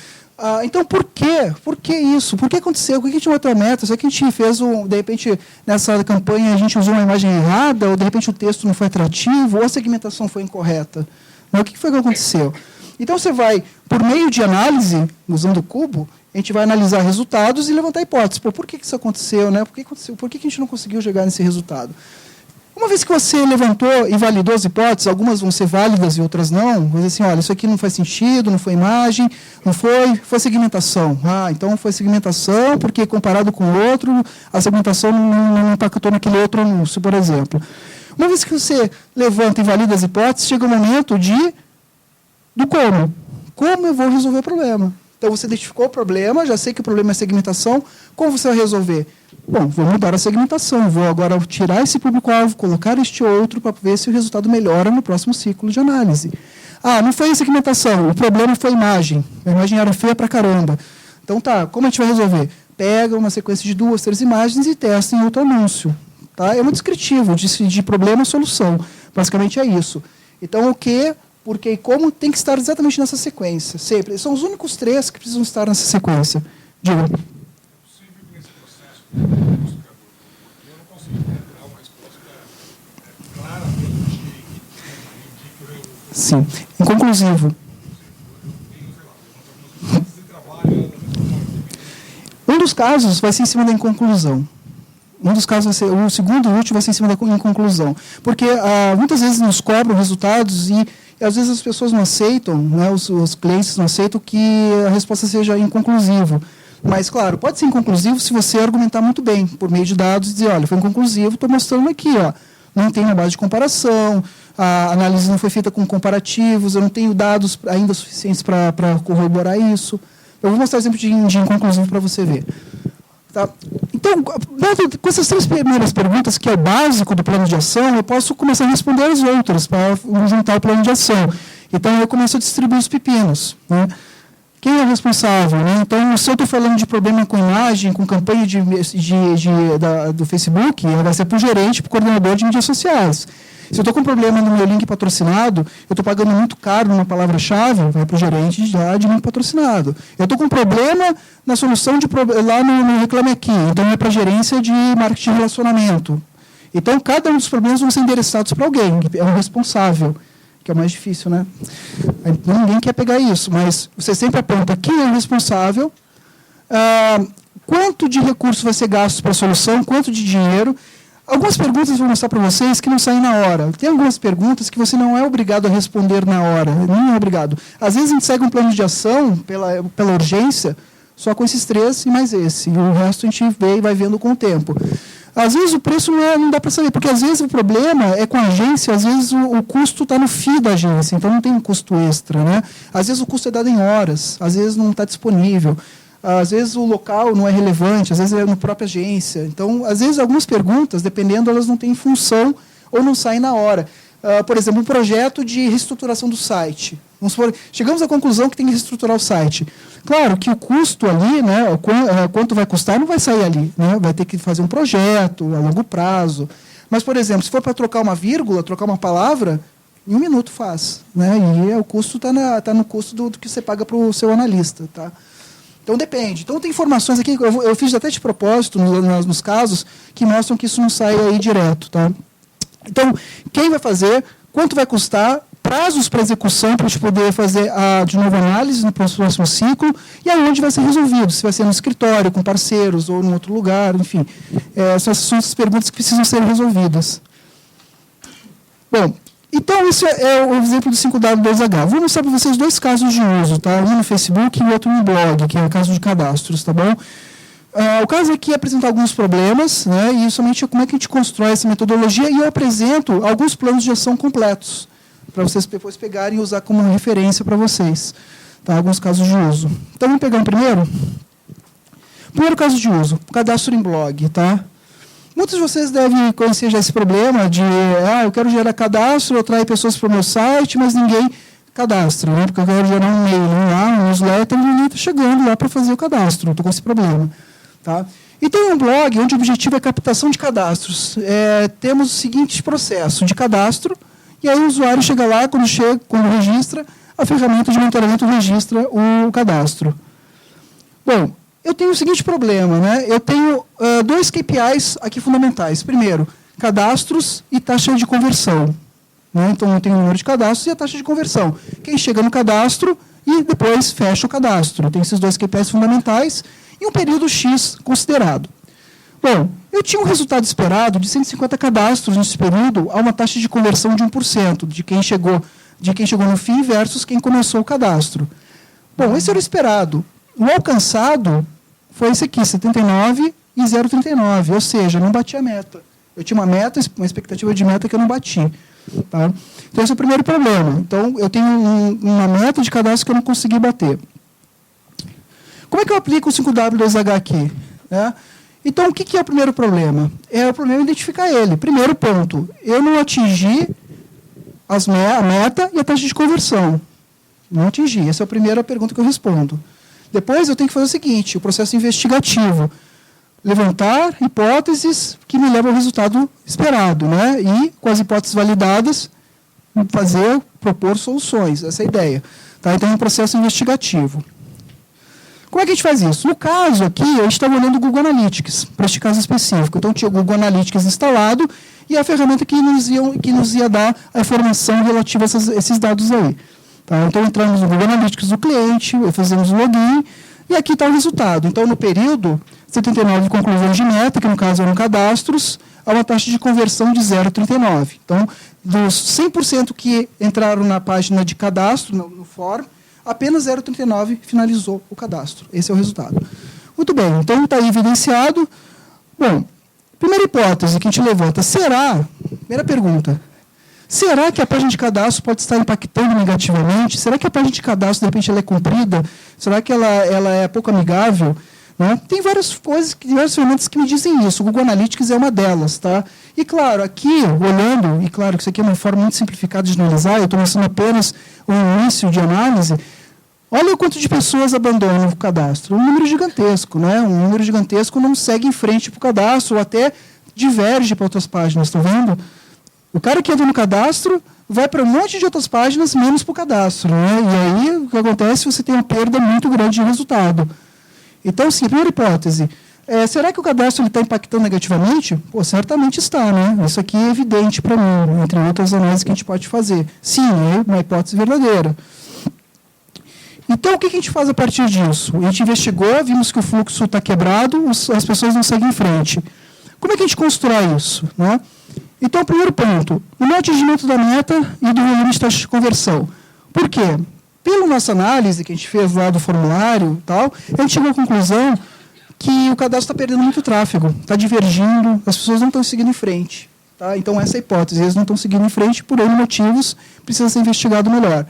Speaker 1: Então, por quê? Por que isso? Por que aconteceu? Por que a gente não bateu a meta? Será que a gente fez, de repente, nessa campanha, a gente usou uma imagem errada? Ou, de repente, o texto não foi atrativo? Ou a segmentação foi incorreta? Mas o que foi que aconteceu? Então, você vai, por meio de análise, usando o cubo, a gente vai analisar resultados e levantar hipóteses. Por que isso aconteceu? Né? Por que a gente não conseguiu chegar nesse resultado? Uma vez que você levantou e validou as hipóteses, algumas vão ser válidas e outras não, vou dizer assim, olha, isso aqui não faz sentido, não foi imagem, não foi segmentação. Então foi segmentação, porque comparado com o outro, a segmentação não impactou naquele outro anúncio, por exemplo. Uma vez que você levanta e valida as hipóteses, chega o momento do como. Como eu vou resolver o problema? Então, você identificou o problema, já sei que o problema é segmentação, como você vai resolver? Bom, vou mudar a segmentação, vou agora tirar esse público-alvo, colocar este outro para ver se o resultado melhora no próximo ciclo de análise. Não foi a segmentação, o problema foi a imagem. A imagem era feia pra caramba. Então, como a gente vai resolver? Pega uma sequência de 2, 3 imagens e testa em outro anúncio. Tá? É muito descritivo de problema e solução. Basicamente é isso. Então, o que, por que e como tem que estar exatamente nessa sequência. Sempre. São os únicos 3 que precisam estar nessa sequência. Diga.
Speaker 4: Eu não consigo encontrar uma resposta claramente ridícula.
Speaker 1: Sim, inconclusivo. dos casos vai ser em cima da inconclusão. Um dos casos vai ser, o segundo e último vai ser em cima da inconclusão. Porque muitas vezes nos cobram resultados e às vezes as pessoas não aceitam, né, os clientes não aceitam que a resposta seja inconclusiva. Mas, claro, pode ser inconclusivo se você argumentar muito bem, por meio de dados, e dizer, olha, foi inconclusivo, estou mostrando aqui, ó, não tem uma base de comparação, a análise não foi feita com comparativos, eu não tenho dados ainda suficientes para corroborar isso. Eu vou mostrar exemplo de inconclusivo para você ver. Tá? Então, com essas 3 primeiras perguntas, que é o básico do plano de ação, eu posso começar a responder as outras, para juntar o plano de ação. Então, eu começo a distribuir os pepinos. Né? Quem é o responsável? Né? Então, se eu estou falando de problema com imagem, com campanha do Facebook, vai ser para o gerente, para o coordenador de mídias sociais. Se eu estou com problema no meu link patrocinado, eu estou pagando muito caro numa palavra-chave, vai para o gerente de link patrocinado. Eu estou com problema na solução lá no Reclame Aqui, então é para a gerência de marketing de relacionamento. Então, cada um dos problemas vão ser endereçados para alguém, que é o responsável, que é o mais difícil, né? Ninguém quer pegar isso, mas você sempre aponta quem é o responsável, quanto de recursos vai ser gasto para a solução, quanto de dinheiro. Algumas perguntas eu vou mostrar para vocês que não saem na hora. Tem algumas perguntas que você não é obrigado a responder na hora. Não é obrigado. Às vezes a gente segue um plano de ação pela urgência, só com esses 3 e mais esse. E o resto a gente vê e vai vendo com o tempo. Às vezes o preço não dá para saber, porque às vezes o problema é com a agência, às vezes o custo está no FII da agência, então não tem um custo extra. Né? Às vezes o custo é dado em horas, às vezes não está disponível. Às vezes o local não é relevante, às vezes é na própria agência. Então, às vezes, algumas perguntas, dependendo, elas não têm função ou não saem na hora. Por exemplo, um projeto de reestruturação do site. Vamos supor, chegamos à conclusão que tem que reestruturar o site. Claro que o custo ali, né, quanto vai custar, não vai sair ali. Né? Vai ter que fazer um projeto a longo prazo. Mas, por exemplo, se for para trocar uma vírgula, trocar uma palavra, em 1 minuto faz. Né? E o custo está no custo do que você paga para o seu analista. Tá? Então, depende. Então, tem informações aqui, eu fiz até de propósito nos casos, que mostram que isso não sai aí direto. Tá? Então, quem vai fazer, quanto vai custar, prazos para execução, para a gente poder fazer de novo análise no próximo ciclo, e aonde vai ser resolvido, se vai ser no escritório, com parceiros, ou em outro lugar, enfim. Essas são as perguntas que precisam ser resolvidas. Bom, então, isso é o exemplo do 5W2H. Vou mostrar para vocês 2 casos de uso, tá? Um no Facebook e o outro no blog, que é o caso de cadastros, tá bom? O caso aqui é apresentar alguns problemas, né? E somente como é que a gente constrói essa metodologia, e eu apresento alguns planos de ação completos, para vocês depois pegarem e usar como referência para vocês. Tá? Alguns casos de uso. Então, vamos pegar um primeiro? Primeiro caso de uso, cadastro em blog, tá? Muitos de vocês devem conhecer já esse problema de eu quero gerar cadastro, eu trago pessoas para o meu site, mas ninguém cadastra, né? Porque eu quero gerar um e-mail, um newsletter, e ninguém está chegando lá para fazer o cadastro. Estou com esse problema. Tá? E tem um blog onde o objetivo é captação de cadastros. Temos o seguinte processo de cadastro, e aí o usuário chega lá, quando registra, a ferramenta de monitoramento registra o cadastro. Bom, eu tenho o seguinte problema, né? Eu tenho 2 KPIs aqui fundamentais. Primeiro, cadastros e taxa de conversão. Né? Então, eu tenho o número de cadastros e a taxa de conversão. Quem chega no cadastro e depois fecha o cadastro. Tem esses 2 KPIs fundamentais e um período X considerado. Bom, eu tinha um resultado esperado de 150 cadastros nesse período a uma taxa de conversão de 1%, de quem chegou no fim versus quem começou o cadastro. Bom, esse era o esperado. O alcançado foi esse aqui, 79 e 0,39, ou seja, não bati a meta. Eu tinha uma expectativa de meta que eu não bati. Tá? Então, esse é o primeiro problema. Então, eu tenho uma meta de cadastro que eu não consegui bater. Como é que eu aplico o 5W2H aqui? Né? Então, o que é o primeiro problema? O problema é identificar ele. Primeiro ponto, eu não atingi a meta e a taxa de conversão. Não atingi. Essa é a primeira pergunta que eu respondo. Depois, eu tenho que fazer o seguinte, o processo investigativo. Levantar hipóteses que me levam ao resultado esperado. Né? E, com as hipóteses validadas, propor soluções. Essa é a ideia. Tá? Então, é um processo investigativo. Como é que a gente faz isso? No caso aqui, a gente estava olhando o Google Analytics, para este caso específico. Então, tinha o Google Analytics instalado e a ferramenta que nos ia dar a informação relativa a esses dados aí. Tá? Então, entramos no Google Analytics do cliente, fazemos o login, E aqui está o resultado. Então, no período, 79 conclusões de meta, que no caso eram cadastros, há uma taxa de conversão de 0,39. Então, dos 100% que entraram na página de cadastro, no fórum, apenas 0,39 finalizou o cadastro. Esse é o resultado. Muito bem, então está evidenciado. Bom, primeira hipótese que a gente levanta, primeira pergunta, será que a página de cadastro pode estar impactando negativamente? Será que a página de cadastro, de repente, ela é comprida? Será que ela é pouco amigável? Né? Tem várias coisas, várias ferramentas que me dizem isso. O Google Analytics é uma delas. Tá? E, claro, aqui, olhando, e claro que isso aqui é uma forma muito simplificada de analisar, eu estou mostrando apenas o início de análise. Olha o quanto de pessoas abandonam o cadastro. Um número gigantesco. Né? Um número gigantesco não segue em frente para o cadastro, ou até diverge para outras páginas. Estão vendo? O cara que entra no cadastro vai para um monte de outras páginas, menos para o cadastro. Né? E aí, o que acontece? Você tem uma perda muito grande de resultado. Então, sim, a primeira hipótese. Será que o cadastro está impactando negativamente? Pô, certamente está. Né? Isso aqui é evidente para mim, entre outras análises que a gente pode fazer. Sim, é uma hipótese verdadeira. Então, o que a gente faz a partir disso? A gente investigou, vimos que o fluxo está quebrado, as pessoas não seguem em frente. Como é que a gente constrói isso? Né? Então, primeiro ponto, o não atingimento da meta e do volume de taxa de conversão. Por quê? Pela nossa análise que a gente fez lá do formulário, tal, a gente chegou à conclusão que o cadastro está perdendo muito tráfego, está divergindo, as pessoas não estão seguindo em frente. Tá? Então, essa é a hipótese, eles não estão seguindo em frente por N motivos, precisa ser investigado melhor.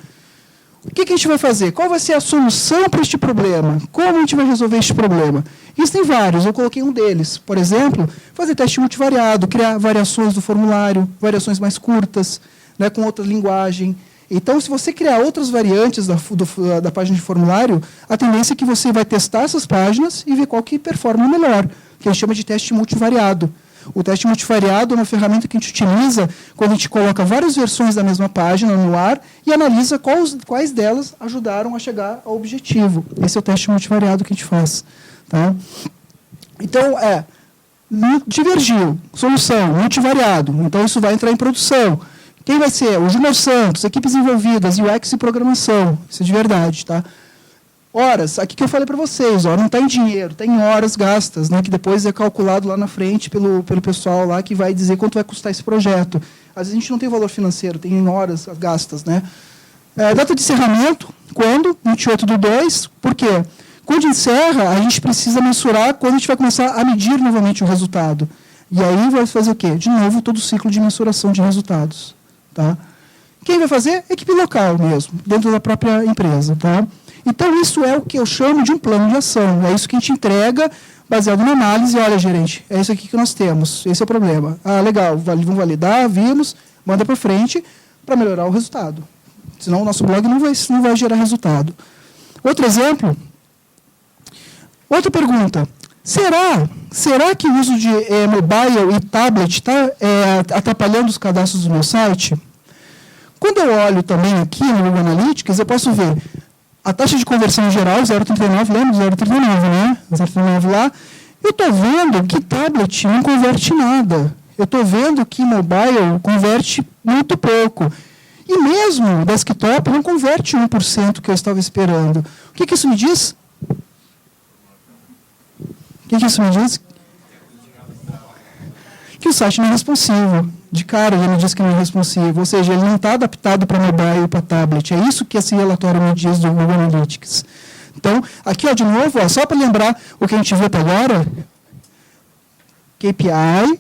Speaker 1: O que a gente vai fazer? Qual vai ser a solução para este problema? Como a gente vai resolver este problema? Existem vários, eu coloquei um deles. Por exemplo, fazer teste multivariado, criar variações do formulário, variações mais curtas, né, com outra linguagem. Então, se você criar outras variantes da página de formulário, a tendência é que você vai testar essas páginas e ver qual que performa melhor, que a gente chama de teste multivariado. O teste multivariado é uma ferramenta que a gente utiliza quando a gente coloca várias versões da mesma página no ar e analisa quais delas ajudaram a chegar ao objetivo. Esse é o teste multivariado que a gente faz. Tá? Então, divergiu, solução, multivariado. Então, isso vai entrar em produção. Quem vai ser? O Júnior Santos, equipes envolvidas, UX e programação. Isso é de verdade. Tá? Horas, aqui que eu falei para vocês, não está em dinheiro, está em horas gastas, né, que depois é calculado lá na frente pelo pessoal lá que vai dizer quanto vai custar esse projeto. Às vezes a gente não tem valor financeiro, tem em horas gastas. Né? Data de encerramento, quando? 28/2, por quê? Quando encerra, a gente precisa mensurar quando a gente vai começar a medir novamente o resultado. E aí vai fazer o quê? De novo, todo o ciclo de mensuração de resultados. Tá? Quem vai fazer? Equipe local mesmo, dentro da própria empresa. Tá? Então, isso é o que eu chamo de um plano de ação. É isso que a gente entrega, baseado na análise. Olha, gerente, é isso aqui que nós temos. Esse é o problema. Legal, vamos validar, vimos, manda para frente para melhorar o resultado. Senão, o nosso blog não vai gerar resultado. Outro exemplo. Outra pergunta. Será que o uso de mobile e tablet está atrapalhando os cadastros do meu site? Quando eu olho também aqui no Google Analytics, eu posso ver a taxa de conversão geral, 0,39, lembra? 0,39, né? 0,39 lá. Eu estou vendo que tablet não converte nada. Eu estou vendo que mobile converte muito pouco. E mesmo desktop não converte 1% que eu estava esperando. O que isso me diz? O que isso me diz? Que o site não é responsivo. De cara, ele me diz que não é responsivo. Ou seja, ele não está adaptado para mobile e para tablet. É isso que esse relatório me diz do Google Analytics. Então, aqui, de novo, só para lembrar o que a gente viu até agora, KPI,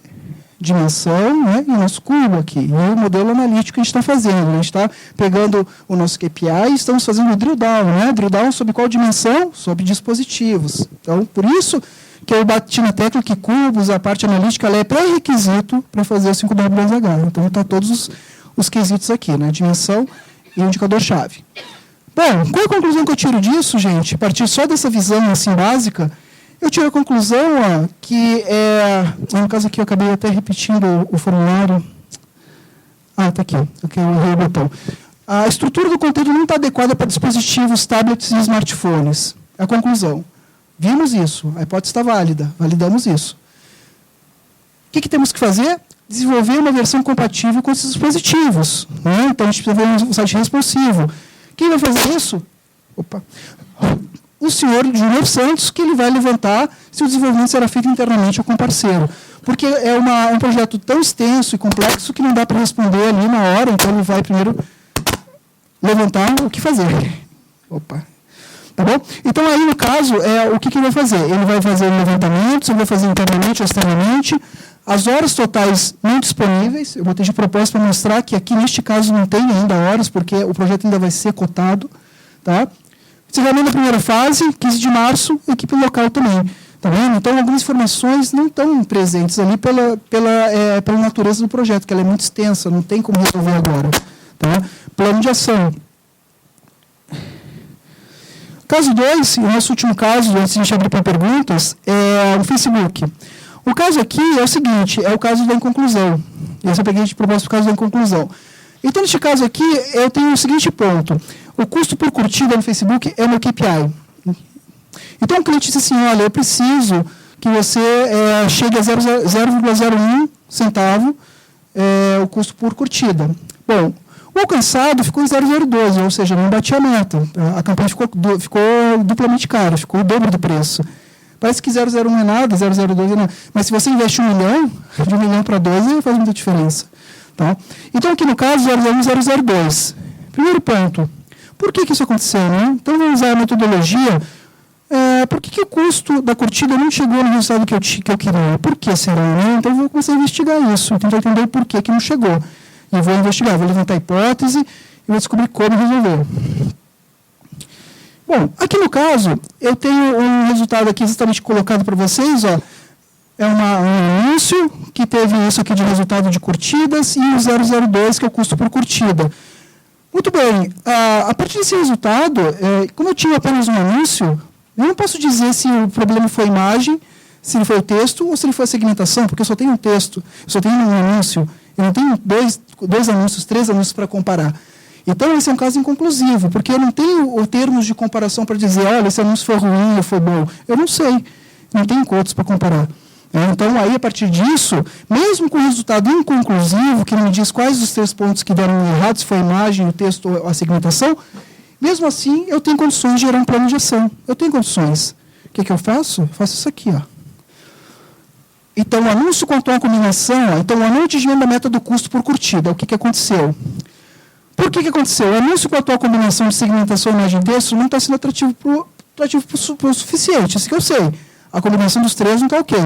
Speaker 1: dimensão, né, e o nosso cubo aqui. E o modelo analítico que a gente está fazendo. A gente está pegando o nosso KPI e estamos fazendo o drill down. Né? Drill down sobre qual dimensão? Sobre dispositivos. Então, por isso que eu bati na tecla que cubos, a parte analítica, ela é pré-requisito para fazer o 5W2H. Então, está todos os quesitos aqui, né? Dimensão e indicador-chave. Bom, qual a conclusão que eu tiro disso, gente? A partir só dessa visão assim, básica, eu tiro a conclusão que, no caso aqui, eu acabei até repetindo o formulário. Está aqui. Ok, eu errei o botão. A estrutura do conteúdo não está adequada para dispositivos, tablets e smartphones. É a conclusão. Vimos isso, a hipótese está válida, validamos isso. O que temos que fazer? Desenvolver uma versão compatível com esses dispositivos. Né? Então, a gente precisa ver um site responsivo. Quem vai fazer isso? o senhor Júnior Santos, que ele vai levantar se o desenvolvimento será feito internamente ou com parceiro. Porque é um projeto tão extenso e complexo que não dá para responder ali na hora, então ele vai primeiro levantar o que fazer. Opa. Tá bom? Então, aí, no caso, o que ele vai fazer? Ele vai fazer levantamentos, ele vai fazer internamente ou externamente. As horas totais não disponíveis, eu botei de propósito para mostrar que aqui, neste caso, não tem ainda horas, porque o projeto ainda vai ser cotado. Tá? Encerramento da primeira fase, 15 de março, equipe local também. Tá vendo? Então, algumas informações não estão presentes ali pela natureza do projeto, que ela é muito extensa, não tem como resolver agora. Tá? Plano de ação. Caso 2, o nosso último caso, antes de a gente abrir para perguntas, é o Facebook. O caso aqui é o seguinte, é o caso da inconclusão. Esse eu peguei de propósito o caso da inconclusão. Então, neste caso aqui, eu tenho o seguinte ponto. O custo por curtida no Facebook é meu KPI. Então, o cliente disse assim, olha, eu preciso que você chegue a 0,01 centavo o custo por curtida. Bom, o alcançado ficou em 0,012, ou seja, não batia a meta. A campanha ficou duplamente cara, ficou o dobro do preço. Parece que 0,01 é nada, 0,02 é nada. Mas se você investe 1 milhão, de 1 milhão para 2, faz muita diferença. Tá? Então, aqui no caso, 0,01 e 0,02. Primeiro ponto. Por que isso aconteceu? Né? Então, vamos usar a metodologia. Por que o custo da curtida não chegou no resultado que eu queria? Por que será? Né? Então, eu vou começar a investigar isso, tentar entender por que não chegou. E vou investigar, vou levantar a hipótese e vou descobrir como resolver. Bom, aqui no caso, eu tenho um resultado aqui exatamente colocado para vocês. Ó. É um anúncio que teve isso aqui de resultado de curtidas e o 002, que é o custo por curtida. Muito bem, a partir desse resultado, como eu tinha apenas um anúncio, eu não posso dizer se o problema foi a imagem, se ele foi o texto ou se ele foi a segmentação, porque eu só tenho um texto, eu só tenho um anúncio, eu não tenho dois anúncios, 3 anúncios para comparar. Então, esse é um caso inconclusivo, porque eu não tenho termos de comparação para dizer, olha, esse anúncio foi ruim ou foi bom. Eu não sei, não tenho cotos para comparar. Então, aí, a partir disso, mesmo com o resultado inconclusivo, que não me diz quais os 3 pontos que deram errado, se foi a imagem, o texto ou a segmentação, mesmo assim, eu tenho condições de gerar um plano de ação. Eu tenho condições. O que eu faço? Eu faço isso aqui, ó. Então, o anúncio contou a combinação, então, o anúncio atingimento da meta do custo por curtida. O que aconteceu? Por que aconteceu? O anúncio contou a combinação de segmentação e imagem e texto não está sendo atrativo o suficiente, isso que eu sei. A combinação dos 3 não está ok.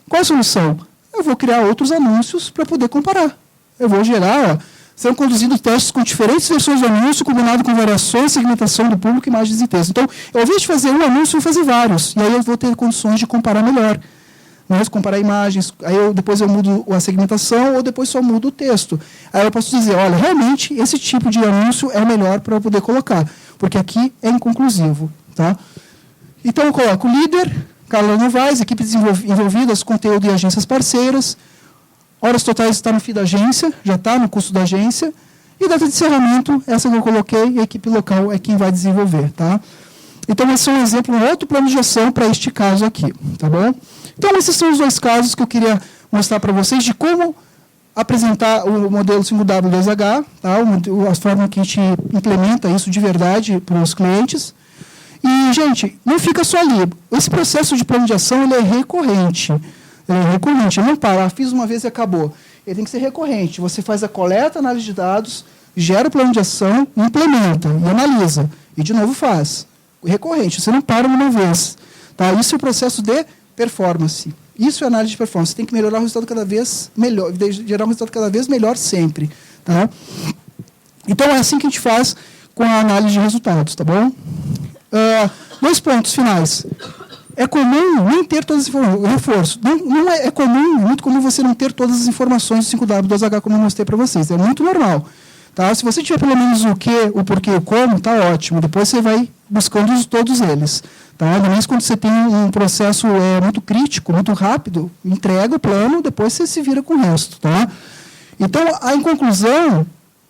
Speaker 1: Qual a solução? Eu vou criar outros anúncios para poder comparar. Eu vou gerar, serão conduzidos testes com diferentes versões do anúncio, combinado com variações, segmentação do público, imagens e texto. Então, ao invés de fazer um anúncio, eu vou fazer vários. E aí eu vou ter condições de comparar melhor. Comparar imagens, aí depois eu mudo a segmentação ou depois só mudo o texto. Aí eu posso dizer, olha, realmente esse tipo de anúncio é o melhor para eu poder colocar, porque aqui é inconclusivo. Tá? Então eu coloco líder, Carla Novaes, equipes envolvidas, conteúdo e agências parceiras, horas totais está no FII da agência, já está no custo da agência, e data de encerramento, essa que eu coloquei, e a equipe local é quem vai desenvolver. Tá? Então esse é um exemplo, um outro plano de ação para este caso aqui. Tá bom? Então, esses são os 2 casos que eu queria mostrar para vocês de como apresentar o modelo 5W2H, tá? A forma que a gente implementa isso de verdade para os clientes. E, gente, não fica só ali. Esse processo de plano de ação ele é recorrente. Ele não para, fiz uma vez e acabou. Ele tem que ser recorrente. Você faz a coleta, análise de dados, gera o plano de ação, implementa e analisa. E, de novo, faz. Recorrente, você não para uma vez. Tá? Isso é o processo de performance. Isso é análise de performance. Você tem que melhorar o resultado cada vez melhor, gerar um resultado cada vez melhor sempre. Tá? Então, é assim que a gente faz com a análise de resultados. Tá bom? 2 pontos finais. É comum não ter todas as informações. Reforço. Não é comum, muito comum você não ter todas as informações do 5W2H, como eu mostrei para vocês. É muito normal. Tá? Se você tiver pelo menos o que, o porquê, o como, está ótimo. Depois você vai buscando todos eles. Tá? Ainda mais quando você tem um processo muito crítico, muito rápido, entrega o plano, depois você se vira com o resto. Tá? Então, a inconclusão,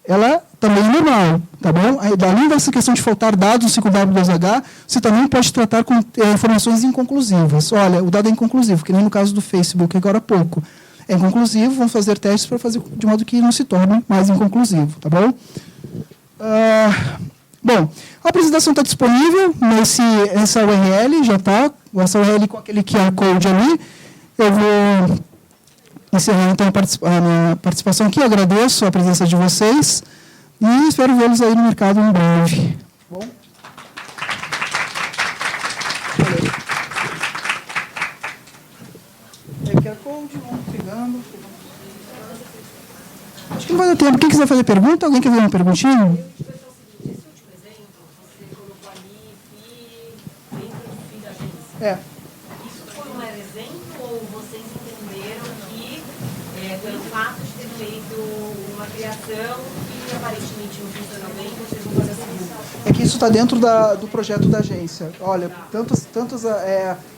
Speaker 1: ela também é normal. Tá bom? Além dessa questão de faltar dados no 5W2H, você também pode tratar com informações inconclusivas. Olha, o dado é inconclusivo, que nem no caso do Facebook agora há pouco. É inconclusivo, vamos fazer testes para fazer de modo que não se torne mais inconclusivo. Tá bom? Bom, a apresentação está disponível nessa URL, já está, essa URL com aquele QR Code ali. Eu vou encerrar então a minha participação aqui, agradeço a presença de vocês e espero vê-los aí no mercado em breve. Bom? QR Code, vamos pegando. Acho que não vai dar tempo. Quem quiser fazer pergunta, alguém quer fazer uma perguntinha? É.
Speaker 2: Isso foi um exemplo ou vocês entenderam que, pelo fato de ter feito uma criação e aparentemente não funcionou bem, vocês vão fazer a segunda?
Speaker 1: É que isso está dentro do projeto da agência. Olha, tantos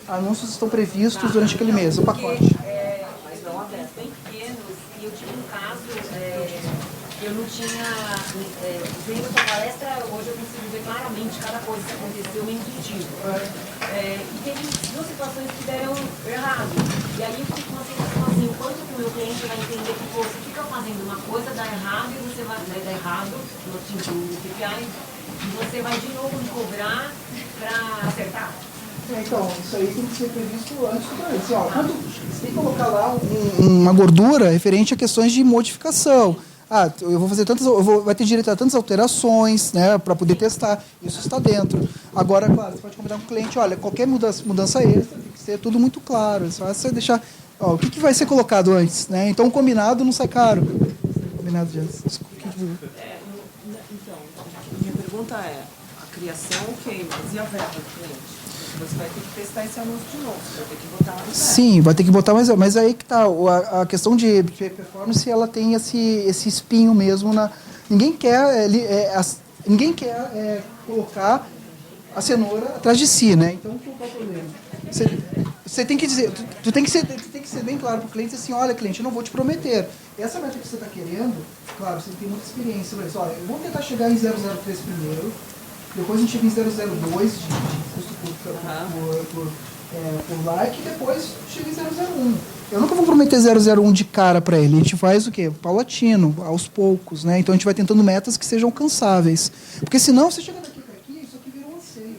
Speaker 1: anúncios estão previstos durante aquele mês, o pacote.
Speaker 2: Mas não abertos, bem pequenos, e eu tive um caso, eu não tinha, vendo essa palestra, hoje eu consigo ver claramente cada coisa que aconteceu em intuitivo. E teve duas situações que deram errado. E aí eu fico com uma sensação assim, o quanto que o meu cliente vai entender que você fica fazendo uma coisa, dá errado, e você vai dar errado, no atingir o KPI, e você vai de novo me cobrar para acertar.
Speaker 1: Então, isso aí tem que ser previsto antes do projeto. Quando você tem que colocar lá uma gordura referente a questões de modificação. Eu vou fazer vai ter direito a tantas alterações, né, para poder testar. Isso está dentro. Agora, claro, você pode combinar com o cliente, olha, qualquer mudança extra tem que ser tudo muito claro. Só você deixar, o que vai ser colocado antes, né? Então, o combinado não sai caro. Combinado já.
Speaker 5: Então, minha pergunta é, a criação, ok, mas e a verba do cliente? Você vai ter que testar esse anúncio de novo, você vai ter que botar mais.
Speaker 1: Sim, vai ter que botar mais. Mas aí que está. A questão de performance, ela tem esse espinho mesmo. Ninguém quer, colocar a cenoura atrás de si, né? Então, qual é o problema? Você tem que dizer, tu tem que ser bem claro para o cliente assim, olha, cliente, eu não vou te prometer. Essa meta que você está querendo, claro, você tem muita experiência, mas olha, eu vou tentar chegar em 003 primeiro. Depois a gente chega em 002 de custo por like, e depois chega em 001. Eu nunca vou prometer 001 de cara para ele. A gente faz o quê? Paulatino, aos poucos, né? Então a gente vai tentando metas que sejam alcançáveis. Porque senão você chega daqui para aqui, isso aqui vira um anseio.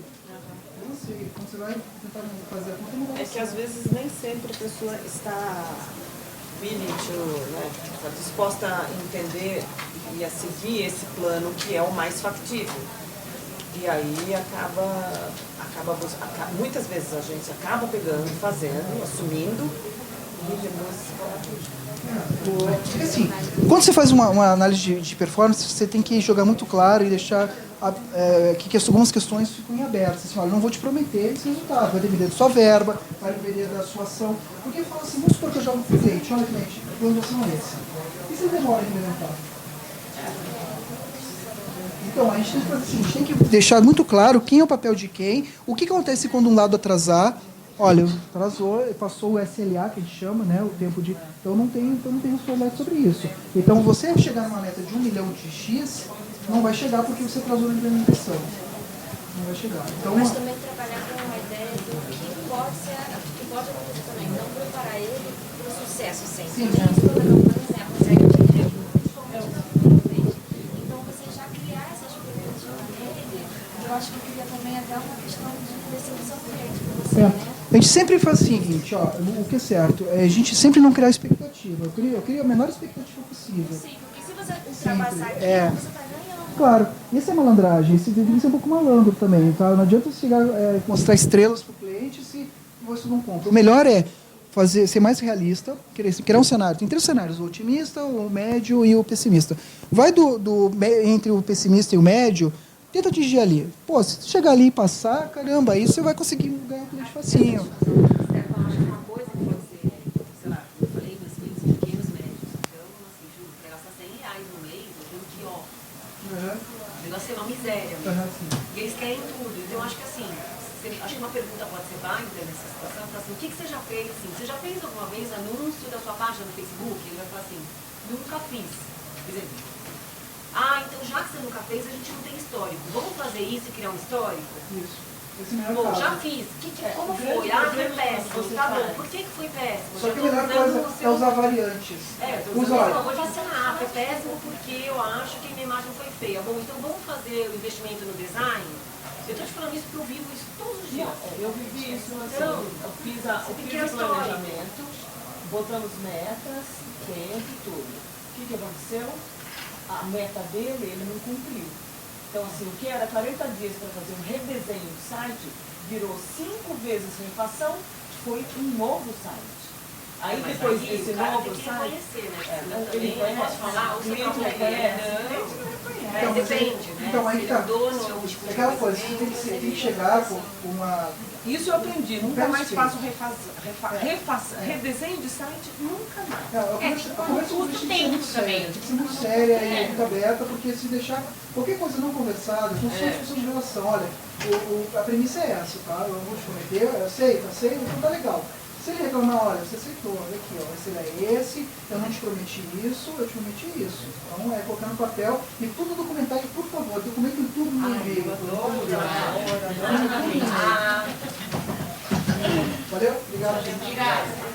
Speaker 1: Um anseio. Quando você vai tentar fazer a conta, não vai.
Speaker 5: É que às vezes nem sempre a pessoa está willing to, né, está disposta a entender e a seguir esse plano que é o mais factível. E aí muitas vezes a agência acaba pegando, fazendo, assumindo e depois
Speaker 1: Porque assim, quando você faz uma análise de performance, você tem que jogar muito claro e deixar que algumas questões ficam em abertas. Assim, olha, eu não vou te prometer esse resultado, vai depender da sua verba, vai depender da sua ação. Porque fala assim, vamos supor que eu jogo para o cliente, olha cliente, o plano de ação é esse. E se demora a implementar? Então, a gente tem que deixar muito claro quem é o papel de quem, o que acontece quando um lado atrasar. Olha, atrasou, passou o SLA, que a gente chama, né, o tempo de... Então, não tem responsabilidade sobre isso. Então, você chegar numa meta de 1 milhão de X, não vai chegar porque você atrasou na implementação. Não vai chegar. Então,
Speaker 6: mas também trabalhar com uma ideia do que pode acontecer também. Não preparar ele para o sucesso sempre.
Speaker 1: Sim.
Speaker 6: Por exemplo, então, você já criar essa expectativa dele, eu acho que cria também até uma questão de decepção cliente para você, né?
Speaker 1: A gente sempre faz o seguinte, o que é certo, a gente sempre não criar expectativa. Eu crio a menor expectativa possível.
Speaker 6: Sim, porque se você ultrapassar aquilo, você está ganhando.
Speaker 1: Claro, isso é malandragem, isso tem que ser um pouco malandro também, tá? Não adianta você chegar mostrar estrelas para o cliente se você não compra. O melhor é ser mais realista, criar um cenário. Tem 3 cenários, o otimista, o médio e o pessimista. Vai entre o pessimista e o médio, tenta atingir ali. Pô, se chegar ali e passar, caramba, aí você vai conseguir ganhar um cliente facinho.
Speaker 2: Eu acho que uma coisa que pode ser, sei lá, eu falei meus clientes pequenos e médios, então, assim, juro, para gastar R$100 no mês, eu tenho que, o negócio é uma miséria. E eles querem tudo. Então, eu acho que assim, acho que uma pergunta pode ser válida nessa situação, assim, o que você já fez? Assim, você já fez alguma vez anúncio da sua página no Facebook? Ele vai falar assim, nunca fiz. Quer dizer, então já que você nunca fez, a gente não tem histórico. Vamos fazer isso e criar um histórico?
Speaker 1: Isso. Esse é o melhor
Speaker 2: Bom,
Speaker 1: caso.
Speaker 2: já fiz. Como foi? Ah, foi péssimo. Tá bom. Por que foi péssimo?
Speaker 1: Só que a melhor coisa é usar variantes. Usa,
Speaker 2: Não,
Speaker 1: olha,
Speaker 2: vou te ensinar. Foi péssimo porque eu acho que minha imagem foi feia. Bom, então vamos fazer o investimento no design? Eu estou te falando isso porque eu vivo isso todos os dias.
Speaker 5: Eu vivi isso assim,
Speaker 2: Então,
Speaker 5: eu fiz
Speaker 2: que é
Speaker 5: o
Speaker 2: histórico.
Speaker 5: planejamento, botamos metas, tempo e tudo. O que aconteceu? A meta dele, ele não cumpriu. Então, assim, o que era 40 dias para fazer um redesenho do site, virou 5 vezes refação, foi um novo site. Aí
Speaker 2: mas
Speaker 5: depois
Speaker 2: aí,
Speaker 5: desse
Speaker 2: o cara
Speaker 5: novo
Speaker 2: tem que
Speaker 5: site.
Speaker 2: reconhecer, né? Senão
Speaker 5: Ele
Speaker 2: também não
Speaker 5: conhece,
Speaker 2: posso falar,
Speaker 5: o
Speaker 2: o seu
Speaker 5: cliente
Speaker 2: próprio
Speaker 5: reconhece.
Speaker 1: Então, mas
Speaker 2: depende, né?
Speaker 1: então, aí
Speaker 2: Se
Speaker 1: tá.
Speaker 2: ele é o dono, é o tipo
Speaker 1: É
Speaker 2: de
Speaker 1: aquela coisa,
Speaker 2: conhecimento,
Speaker 1: você tem que
Speaker 2: se
Speaker 1: chegar
Speaker 2: ele-
Speaker 1: com uma...
Speaker 5: Isso eu aprendi, nunca mais
Speaker 1: Perfeito.
Speaker 5: faço redesenho de site, nunca mais.
Speaker 1: Não, eu converso com
Speaker 7: custo
Speaker 1: você, tem que ser
Speaker 7: tempo
Speaker 1: muito séria,
Speaker 7: também.
Speaker 1: tem que ser muito séria e muito aberta, porque se deixar qualquer coisa não conversada, não são discussões de relação. Olha, a premissa é essa, tá? Eu vou te prometer, eu aceito, então tá legal. Se ele reclamar, olha, você aceitou, olha aqui, ó, esse é esse, eu não te prometi isso, eu te prometi isso. Então é colocar no papel e tudo documentar, e por favor, documentem tudo no e-mail. Valeu? Obrigado, gente.
Speaker 2: Obrigada.